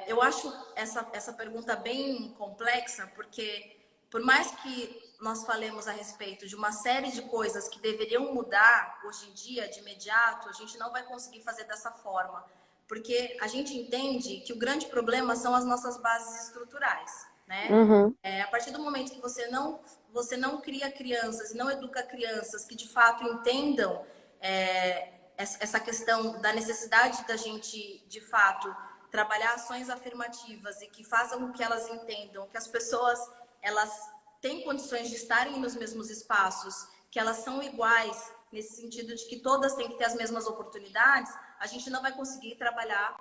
eu acho essa pergunta bem complexa, porque por mais que nós falemos a respeito de uma série de coisas que deveriam mudar hoje em dia, de imediato, a gente não vai conseguir fazer dessa forma, porque a gente entende que o grande problema são as nossas bases estruturais, né? Uhum, A partir do momento que você não cria crianças e não educa crianças que de fato entendam essa questão da necessidade da gente, de fato, trabalhar ações afirmativas e que façam com que elas entendam que as pessoas elas têm condições de estarem nos mesmos espaços, que elas são iguais nesse sentido de que todas têm que ter as mesmas oportunidades, a gente não vai conseguir trabalhar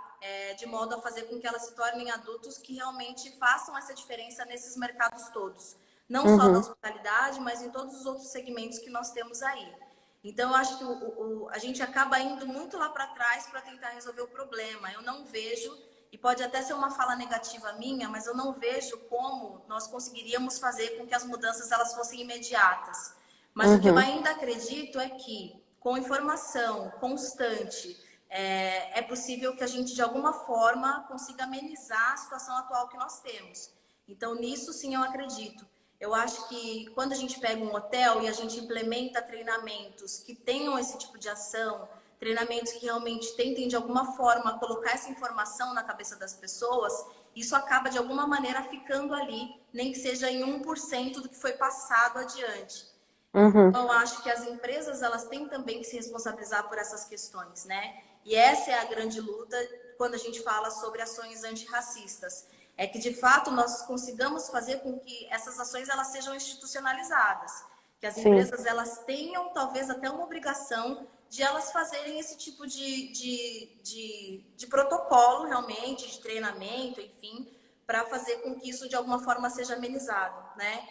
de modo a fazer com que elas se tornem adultos que realmente façam essa diferença nesses mercados todos. Não só da uhum, hospitalidade, mas em todos os outros segmentos que nós temos aí. Então, eu acho que a gente acaba indo muito lá para trás para tentar resolver o problema. Eu não vejo, e pode até ser uma fala negativa minha, mas eu não vejo como nós conseguiríamos fazer com que as mudanças elas fossem imediatas. Mas o que eu uhum, ainda acredito é que, com informação constante, é possível que a gente, de alguma forma, consiga amenizar a situação atual que nós temos. Então, nisso, sim, eu acredito. Eu acho que quando a gente pega um hotel e a gente implementa treinamentos que tenham esse tipo de ação, treinamentos que realmente tentem, de alguma forma, colocar essa informação na cabeça das pessoas, isso acaba, de alguma maneira, ficando ali, nem que seja em 1% do que foi passado adiante. uhum. Eu acho que as empresas elas têm também que se responsabilizar por essas questões, né? E essa é a grande luta quando a gente fala sobre ações antirracistas. É que de fato nós consigamos fazer com que essas ações elas sejam institucionalizadas, que as Sim, empresas elas tenham talvez até uma obrigação de elas fazerem esse tipo de protocolo realmente, de treinamento, enfim, para fazer com que isso de alguma forma seja amenizado, né?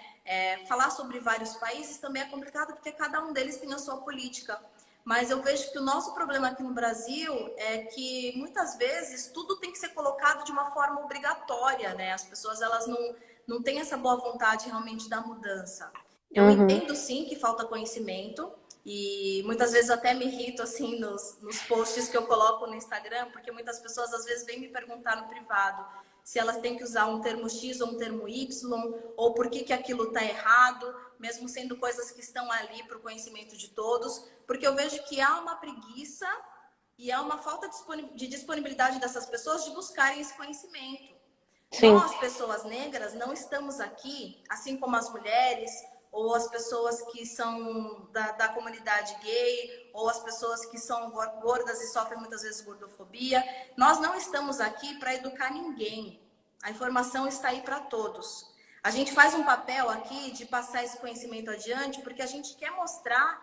Falar sobre vários países também é complicado porque cada um deles tem a sua política. Mas eu vejo que o nosso problema aqui no Brasil é que muitas vezes tudo tem que ser colocado de uma forma obrigatória, né? As pessoas elas não têm essa boa vontade realmente da mudança. Eu uhum, entendo sim que falta conhecimento e muitas vezes eu até me irrito assim nos posts que eu coloco no Instagram, porque muitas pessoas às vezes vêm me perguntar no privado se elas têm que usar um termo X ou um termo Y, ou por que aquilo está errado, mesmo sendo coisas que estão ali para o conhecimento de todos, porque eu vejo que há uma preguiça e há uma falta de disponibilidade dessas pessoas de buscarem esse conhecimento. sim, Nós, pessoas negras, não estamos aqui, assim como as mulheres, ou as pessoas que são da comunidade gay, ou as pessoas que são gordas e sofrem muitas vezes gordofobia. Nós não estamos aqui para educar ninguém. A informação está aí para todos. A gente faz um papel aqui de passar esse conhecimento adiante, porque a gente quer mostrar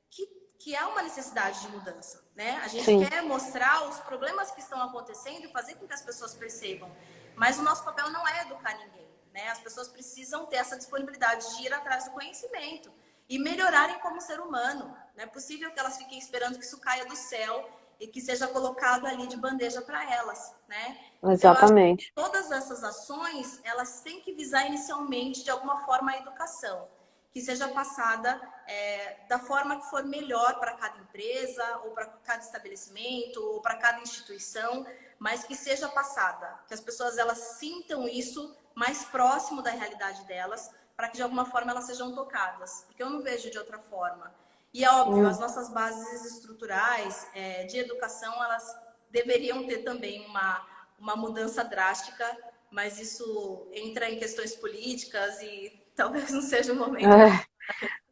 que, que há uma necessidade de mudança, né? A gente sim, quer mostrar os problemas que estão acontecendo e fazer com que as pessoas percebam Mas o nosso papel não é educar ninguém, né? As pessoas precisam ter essa disponibilidade de ir atrás do conhecimento e melhorarem como ser humano. Não é possível que elas fiquem esperando que isso caia do céu e que seja colocado ali de bandeja para elas, né? Então, eu acho que Exatamente. todas essas ações, elas têm que visar inicialmente, de alguma forma, a educação, que seja passada da forma que for melhor para cada empresa, ou para cada estabelecimento, ou para cada instituição, mas que seja passada, que as pessoas elas sintam isso mais próximo da realidade delas, para que de alguma forma elas sejam tocadas, porque eu não vejo de outra forma. E é óbvio, as nossas bases estruturais de educação, elas deveriam ter também uma mudança drástica, mas isso entra em questões políticas e talvez não seja o momento.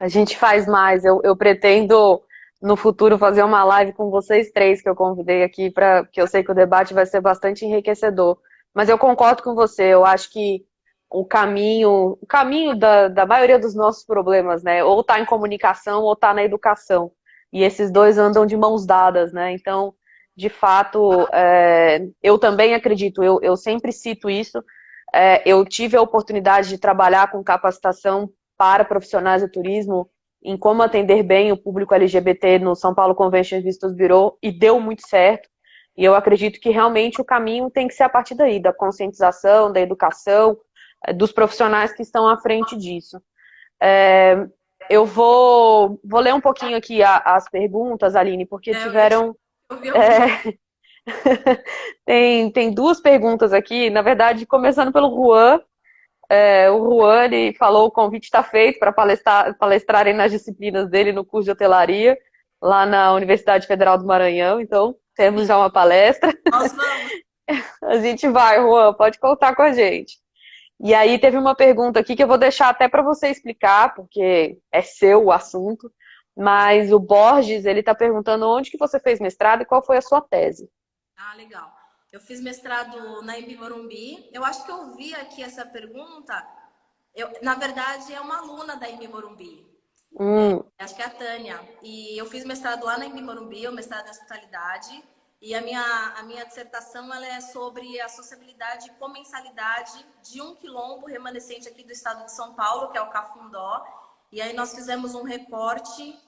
A gente faz mais. Eu pretendo, no futuro, fazer uma live com vocês três que eu convidei aqui, porque eu sei que o debate vai ser bastante enriquecedor. Mas eu concordo com você, eu acho que o caminho da maioria dos nossos problemas, né, ou está em comunicação ou está na educação. E esses dois andam de mãos dadas, né? Então, de fato, eu também acredito, eu sempre cito isso. Eu tive a oportunidade de trabalhar com capacitação para profissionais do turismo em como atender bem o público LGBT no São Paulo Convention Visitors Bureau e deu muito certo. E eu acredito que realmente o caminho tem que ser a partir daí, da conscientização, da educação, dos profissionais que estão à frente disso. Eu vou ler um pouquinho aqui as perguntas, Aline, porque tiveram. Eu vi algumas. Tem duas perguntas aqui, na verdade, começando pelo Juan. O Juan ele falou: o convite está feito para palestrarem nas disciplinas dele no curso de hotelaria, lá na Universidade Federal do Maranhão. Então, temos já uma palestra. Nós vamos. A gente vai, Juan, pode contar com a gente. E aí teve uma pergunta aqui que eu vou deixar até para você explicar, porque é seu o assunto, mas o Borges, ele está perguntando onde que você fez mestrado e qual foi a sua tese. Ah, legal. Eu fiz mestrado na Embi Morumbi. Eu acho que eu vi aqui essa pergunta. Na verdade, é uma aluna da Embi Morumbi. Acho que é a Tânia. E eu fiz mestrado lá na Embi Morumbi, o mestrado em hospitalidade. E a minha dissertação ela é sobre a sociabilidade e comensalidade de um quilombo remanescente aqui do estado de São Paulo, que é o Cafundó. E aí nós fizemos um recorte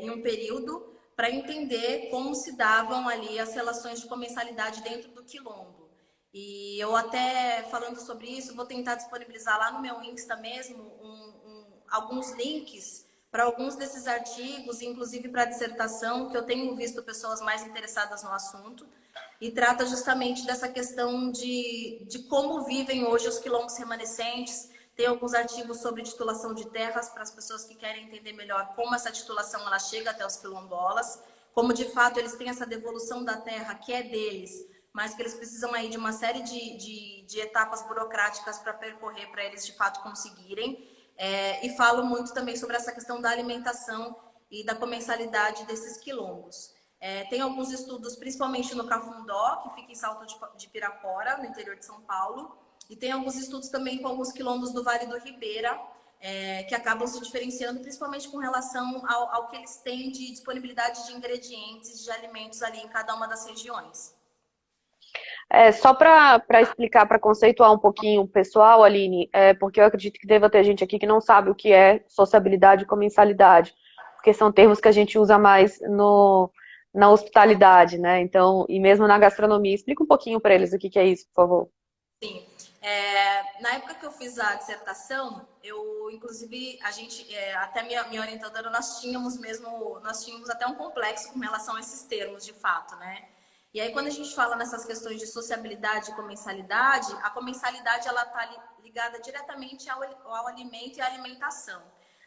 em um período para entender como se davam ali as relações de comensalidade dentro do quilombo. E eu até, falando sobre isso, vou tentar disponibilizar lá no meu Insta mesmo alguns links para alguns desses artigos, inclusive para a dissertação, que eu tenho visto pessoas mais interessadas no assunto, e trata justamente dessa questão de como vivem hoje os quilombos remanescentes. Tem alguns artigos sobre titulação de terras para as pessoas que querem entender melhor como essa titulação ela chega até os quilombolas, como de fato eles têm essa devolução da terra que é deles, mas que eles precisam aí de uma série de etapas burocráticas para percorrer para eles de fato conseguirem. E falo muito também sobre essa questão da alimentação e da comensalidade desses quilombos. Tem alguns estudos, principalmente no Cafundó, que fica em Salto de Pirapora, no interior de São Paulo, e tem alguns estudos também com alguns quilombos do Vale do Ribeira, que acabam se diferenciando, principalmente com relação ao que eles têm de disponibilidade de ingredientes, de alimentos ali em cada uma das regiões. Só para explicar, para conceituar um pouquinho o pessoal, Aline, porque eu acredito que deva ter gente aqui que não sabe o que é sociabilidade e comensalidade, porque são termos que a gente usa mais na hospitalidade, né? Então, e mesmo na gastronomia. Explica um pouquinho para eles o que é isso, por favor. Sim. Na época que eu fiz a dissertação, inclusive, até minha orientadora, nós tínhamos até um complexo com relação a esses termos, de fato, né? E aí, quando a gente fala nessas questões de sociabilidade e comensalidade, a comensalidade, ela está ligada diretamente ao alimento e à alimentação.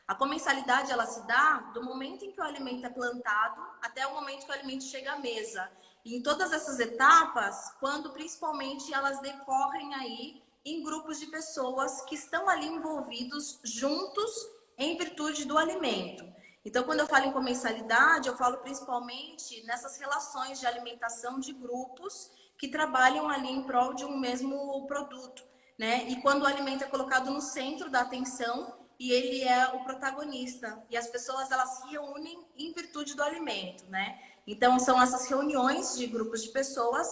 A comensalidade, ela se dá do momento em que o alimento é plantado até o momento que o alimento chega à mesa. E em todas essas etapas, quando principalmente elas decorrem aí em grupos de pessoas que estão ali envolvidos juntos em virtude do alimento. Então, quando eu falo em comensalidade, eu falo principalmente nessas relações de alimentação de grupos que trabalham ali em prol de um mesmo produto, né? E quando o alimento é colocado no centro da atenção e ele é o protagonista. E as pessoas, elas se reúnem em virtude do alimento, né? Então, são essas reuniões de grupos de pessoas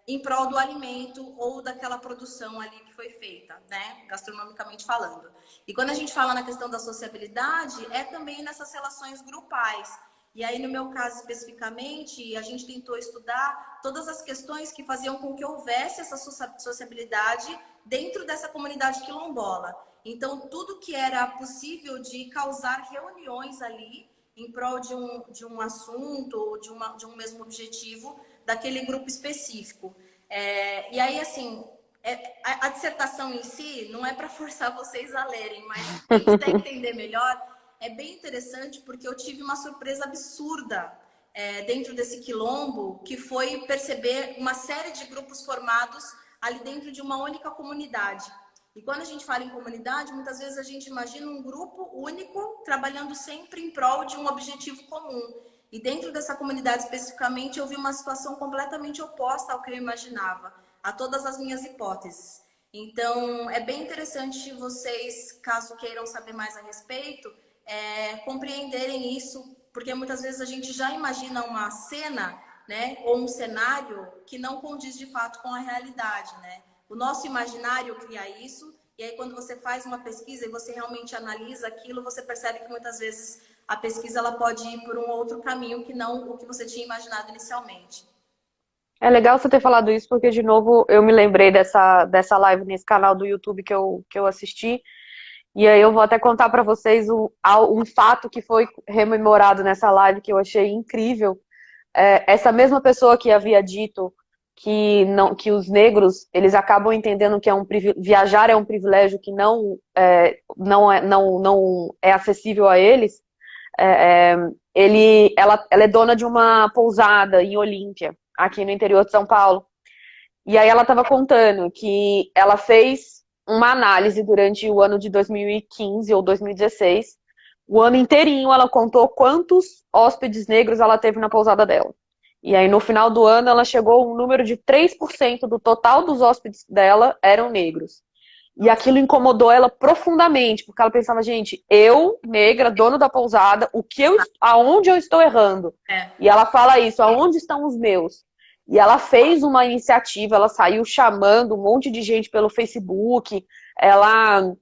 em prol do alimento ou daquela produção ali que foi feita, né? Gastronomicamente falando. E quando a gente fala na questão da sociabilidade, é também nessas relações grupais. E aí, no meu caso especificamente, a gente tentou estudar todas as questões que faziam com que houvesse essa sociabilidade dentro dessa comunidade quilombola. Então, tudo que era possível de causar reuniões ali em prol de um assunto ou de um mesmo objetivo daquele grupo específico. E aí, assim, a dissertação em si não é para forçar vocês a lerem, mas quem quiser entender melhor, é bem interessante porque eu tive uma surpresa absurda dentro desse quilombo, que foi perceber uma série de grupos formados ali dentro de uma única comunidade. E quando a gente fala em comunidade, muitas vezes a gente imagina um grupo único trabalhando sempre em prol de um objetivo comum. E dentro dessa comunidade especificamente, eu vi uma situação completamente oposta ao que eu imaginava, a todas as minhas hipóteses. Então, é bem interessante vocês, caso queiram saber mais a respeito, compreenderem isso, porque muitas vezes a gente já imagina uma cena, né, ou um cenário que não condiz de fato com a realidade, né? O nosso imaginário cria isso, e aí quando você faz uma pesquisa e você realmente analisa aquilo, você percebe que muitas vezes a pesquisa ela pode ir por um outro caminho que não o que você tinha imaginado inicialmente. É legal você ter falado isso, porque, de novo, eu me lembrei dessa live nesse canal do YouTube que eu assisti. E aí eu vou até contar para vocês um fato que foi rememorado nessa live que eu achei incrível. Essa mesma pessoa que havia dito que não, que os negros eles acabam entendendo que viajar é um privilégio que não é acessível a eles. É, é, ela é dona de uma pousada em Olímpia, aqui no interior de São Paulo. E aí ela estava contando que ela fez uma análise durante o ano de 2015 ou 2016. O ano inteirinho ela contou quantos hóspedes negros ela teve na pousada dela. E aí no final do ano ela chegou a um número de 3% do total dos hóspedes dela eram negros. E Nossa. aquilo incomodou ela profundamente, porque ela pensava, gente, eu, negra, dono da pousada, aonde eu estou errando? É. E ela fala isso, aonde estão os meus? E ela fez uma iniciativa, ela saiu chamando um monte de gente pelo Facebook, ela,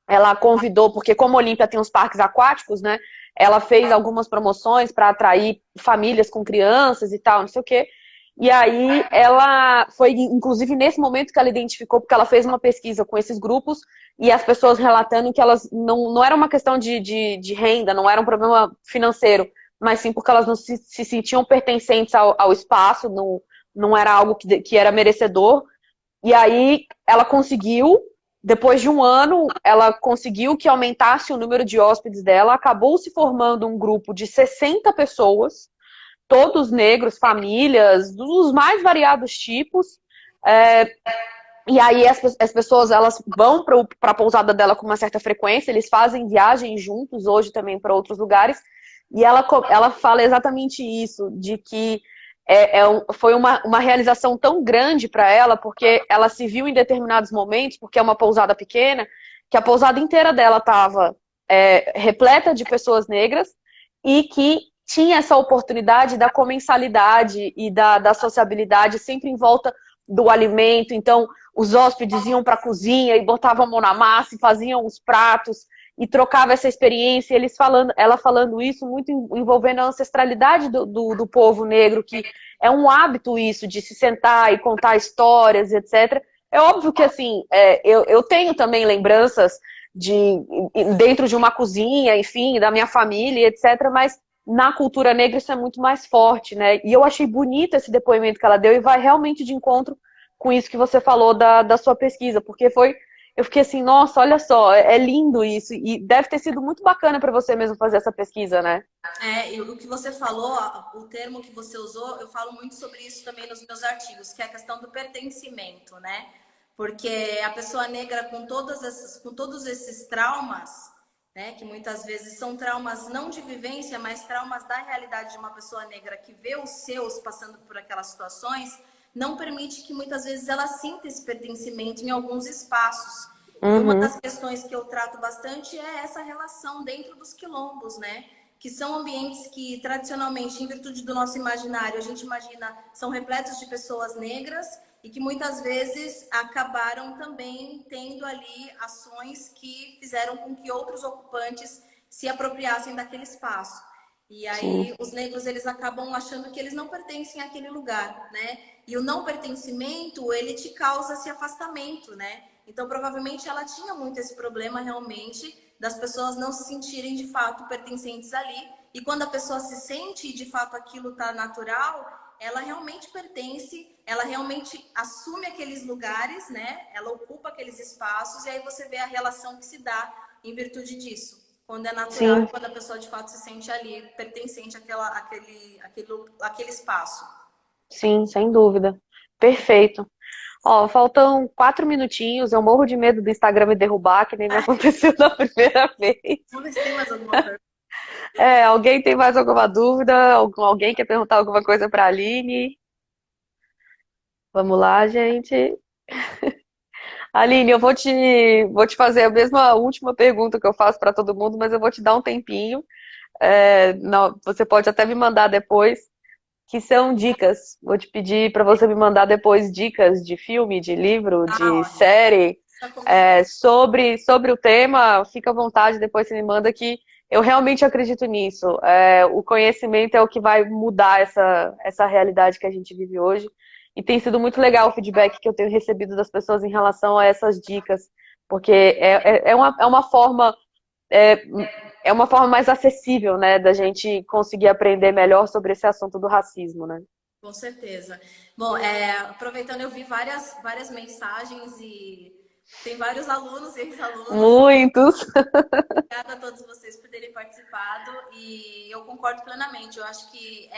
ela convidou, porque como a Olímpia tem os parques aquáticos, né? Ela fez algumas promoções para atrair famílias com crianças e tal, não sei o quê. E aí ela foi, inclusive, nesse momento que ela identificou, porque ela fez uma pesquisa com esses grupos e as pessoas relatando que elas não era uma questão de renda, não era um problema financeiro, mas sim porque elas não se sentiam pertencentes ao espaço, não era algo que era merecedor. E aí ela conseguiu, depois de um ano, ela conseguiu que aumentasse o número de hóspedes dela, acabou se formando um grupo de 60 pessoas, todos negros, famílias, dos mais variados tipos. É, e aí as pessoas elas vão para a pousada dela com uma certa frequência, eles fazem viagens juntos hoje também para outros lugares. E ela fala exatamente isso, de que foi uma realização tão grande para ela, porque ela se viu em determinados momentos, porque é uma pousada pequena, que a pousada inteira dela estava repleta de pessoas negras e que tinha essa oportunidade da comensalidade e da sociabilidade sempre em volta do alimento. Então, os hóspedes iam para a cozinha e botavam a mão na massa e faziam os pratos e trocava essa experiência, ela falando isso, muito envolvendo a ancestralidade do povo negro, que é um hábito isso, de se sentar e contar histórias, etc. É óbvio que, assim, eu tenho também lembranças dentro de uma cozinha, enfim, da minha família, etc., mas na cultura negra isso é muito mais forte, né? E eu achei bonito esse depoimento que ela deu e vai realmente de encontro com isso que você falou da sua pesquisa, porque eu fiquei assim, nossa, olha só, é lindo isso, e deve ter sido muito bacana para você mesmo fazer essa pesquisa, né? E o que você falou, o termo que você usou, eu falo muito sobre isso também nos meus artigos, que é a questão do pertencimento, né? Porque a pessoa negra com todos esses traumas, né, que muitas vezes são traumas não de vivência, mas traumas da realidade de uma pessoa negra que vê os seus passando por aquelas situações, não permite que muitas vezes ela sinta esse pertencimento em alguns espaços. E uma Uhum. das questões que eu trato bastante é essa relação dentro dos quilombos, né? que são ambientes que tradicionalmente, em virtude do nosso imaginário, a gente imagina são repletos de pessoas negras e que muitas vezes acabaram também tendo ali ações que fizeram com que outros ocupantes se apropriassem daquele espaço. E Sim, aí os negros eles acabam achando que eles não pertencem àquele lugar, né? E o não pertencimento, ele te causa esse afastamento, né? Então provavelmente ela tinha muito esse problema realmente das pessoas não se sentirem de fato pertencentes ali. E quando a pessoa se sente de fato aquilo tá natural, ela realmente pertence, ela realmente assume aqueles lugares, né? Ela ocupa aqueles espaços e aí você vê a relação que se dá em virtude disso. Quando é natural e sim, quando a pessoa de fato se sente ali, pertencente àquele espaço. sim, sem dúvida. Perfeito. Ó, faltam 4 minutinhos. Eu morro de medo do Instagram me derrubar, que nem me aconteceu da primeira vez. Vamos ver se tem mais alguma pergunta. Alguém tem mais alguma dúvida? Alguém quer perguntar alguma coisa para a Aline? Vamos lá, gente. Aline, vou te fazer a mesma última pergunta que eu faço para todo mundo, mas eu vou te dar um tempinho. Não, você pode até me mandar depois, que são dicas. Vou te pedir para você me mandar depois dicas de filme, de livro, Ah, de ótimo. série, Já combinado. sobre o tema. Fica à vontade, depois você me manda que eu realmente acredito nisso. O conhecimento é o que vai mudar essa realidade que a gente vive hoje. E tem sido muito legal o feedback que eu tenho recebido das pessoas em relação a essas dicas, porque é, é uma forma mais acessível, né, da gente conseguir aprender melhor sobre esse assunto do racismo, né? Com certeza. Bom, aproveitando, eu vi várias mensagens e tem vários alunos e ex-alunos. Muitos. Obrigada a todos vocês por terem participado e eu concordo plenamente. Eu acho que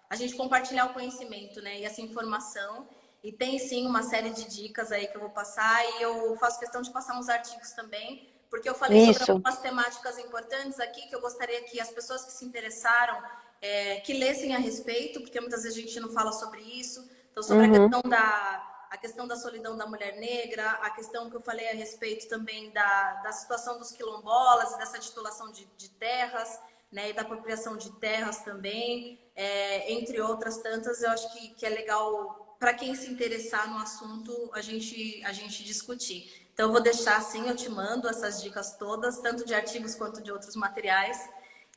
a gente compartilhar o conhecimento, né, e essa informação. E tem sim uma série de dicas aí que eu vou passar e eu faço questão de passar uns artigos também, porque eu falei sobre Isso. algumas temáticas importantes aqui que eu gostaria que as pessoas que se interessaram que lessem a respeito, porque muitas vezes a gente não fala sobre isso. Então, sobre Uhum. a questão da solidão da mulher negra, a questão que eu falei a respeito também da situação dos quilombolas, dessa titulação de terras, né, e da apropriação de terras também, entre outras tantas, eu acho que é legal para quem se interessar no assunto a gente discutir. Então, eu vou deixar assim, eu te mando essas dicas todas, tanto de artigos quanto de outros materiais,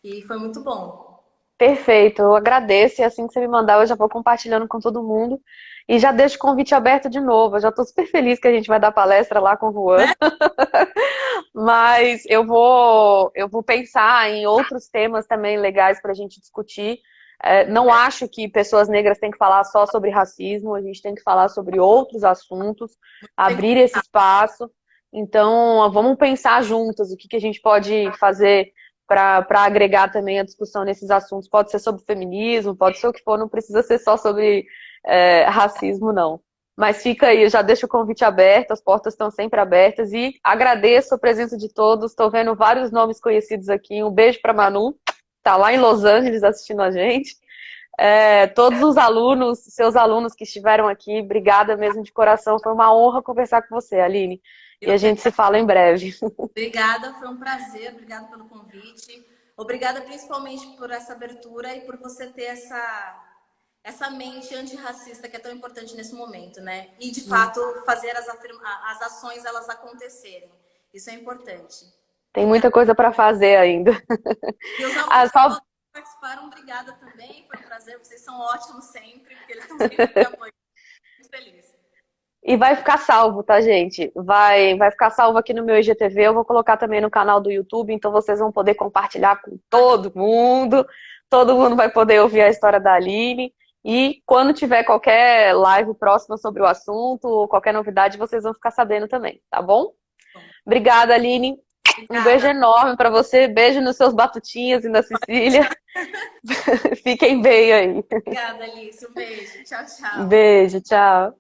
e foi muito bom. Perfeito, eu agradeço. E assim que você me mandar, eu já vou compartilhando com todo mundo. E já deixo o convite aberto de novo. Eu já estou super feliz que a gente vai dar palestra lá com o Juan. Né? Mas eu vou pensar em outros temas também legais para a gente discutir. Não acho que pessoas negras têm que falar só sobre racismo, a gente tem que falar sobre outros assuntos, Tem abrir esse espaço. Então, vamos pensar juntas o que a gente pode fazer para agregar também a discussão nesses assuntos. Pode ser sobre feminismo, pode ser o que for, não precisa ser só sobre racismo, não. Mas fica aí, eu já deixo o convite aberto, as portas estão sempre abertas e agradeço a presença de todos. Estou vendo vários nomes conhecidos aqui. Um beijo para Manu, está lá em Los Angeles assistindo a gente. Todos os alunos, seus alunos que estiveram aqui, obrigada mesmo de coração. Foi uma honra conversar com você, Aline. E Eu a que gente se fala em breve. Obrigada, foi um prazer, obrigada pelo convite. Obrigada principalmente por essa abertura e por você ter essa mente antirracista que é tão importante nesse momento, né? E de fato fazer as ações elas acontecerem. Isso é importante. Tem Obrigada. muita coisa para fazer ainda. E os alunos Ah, só que participaram, obrigada também. Foi um prazer, vocês são ótimos sempre, porque eles estão sempre me apoiando. Muito feliz. E vai ficar salvo, tá, gente? Vai ficar salvo aqui no meu IGTV. Eu vou colocar também no canal do YouTube, então vocês vão poder compartilhar com Ah, todo mundo. Todo mundo vai poder ouvir a história da Aline. E quando tiver qualquer live próxima sobre o assunto, ou qualquer novidade, vocês vão ficar sabendo também, tá bom? bom. Obrigada, Aline. Um beijo Obrigada. enorme para você. Beijo nos seus batutinhas e na Cecília. Fiquem bem aí. Obrigada, Alice. Um beijo. Tchau, tchau. Beijo, tchau.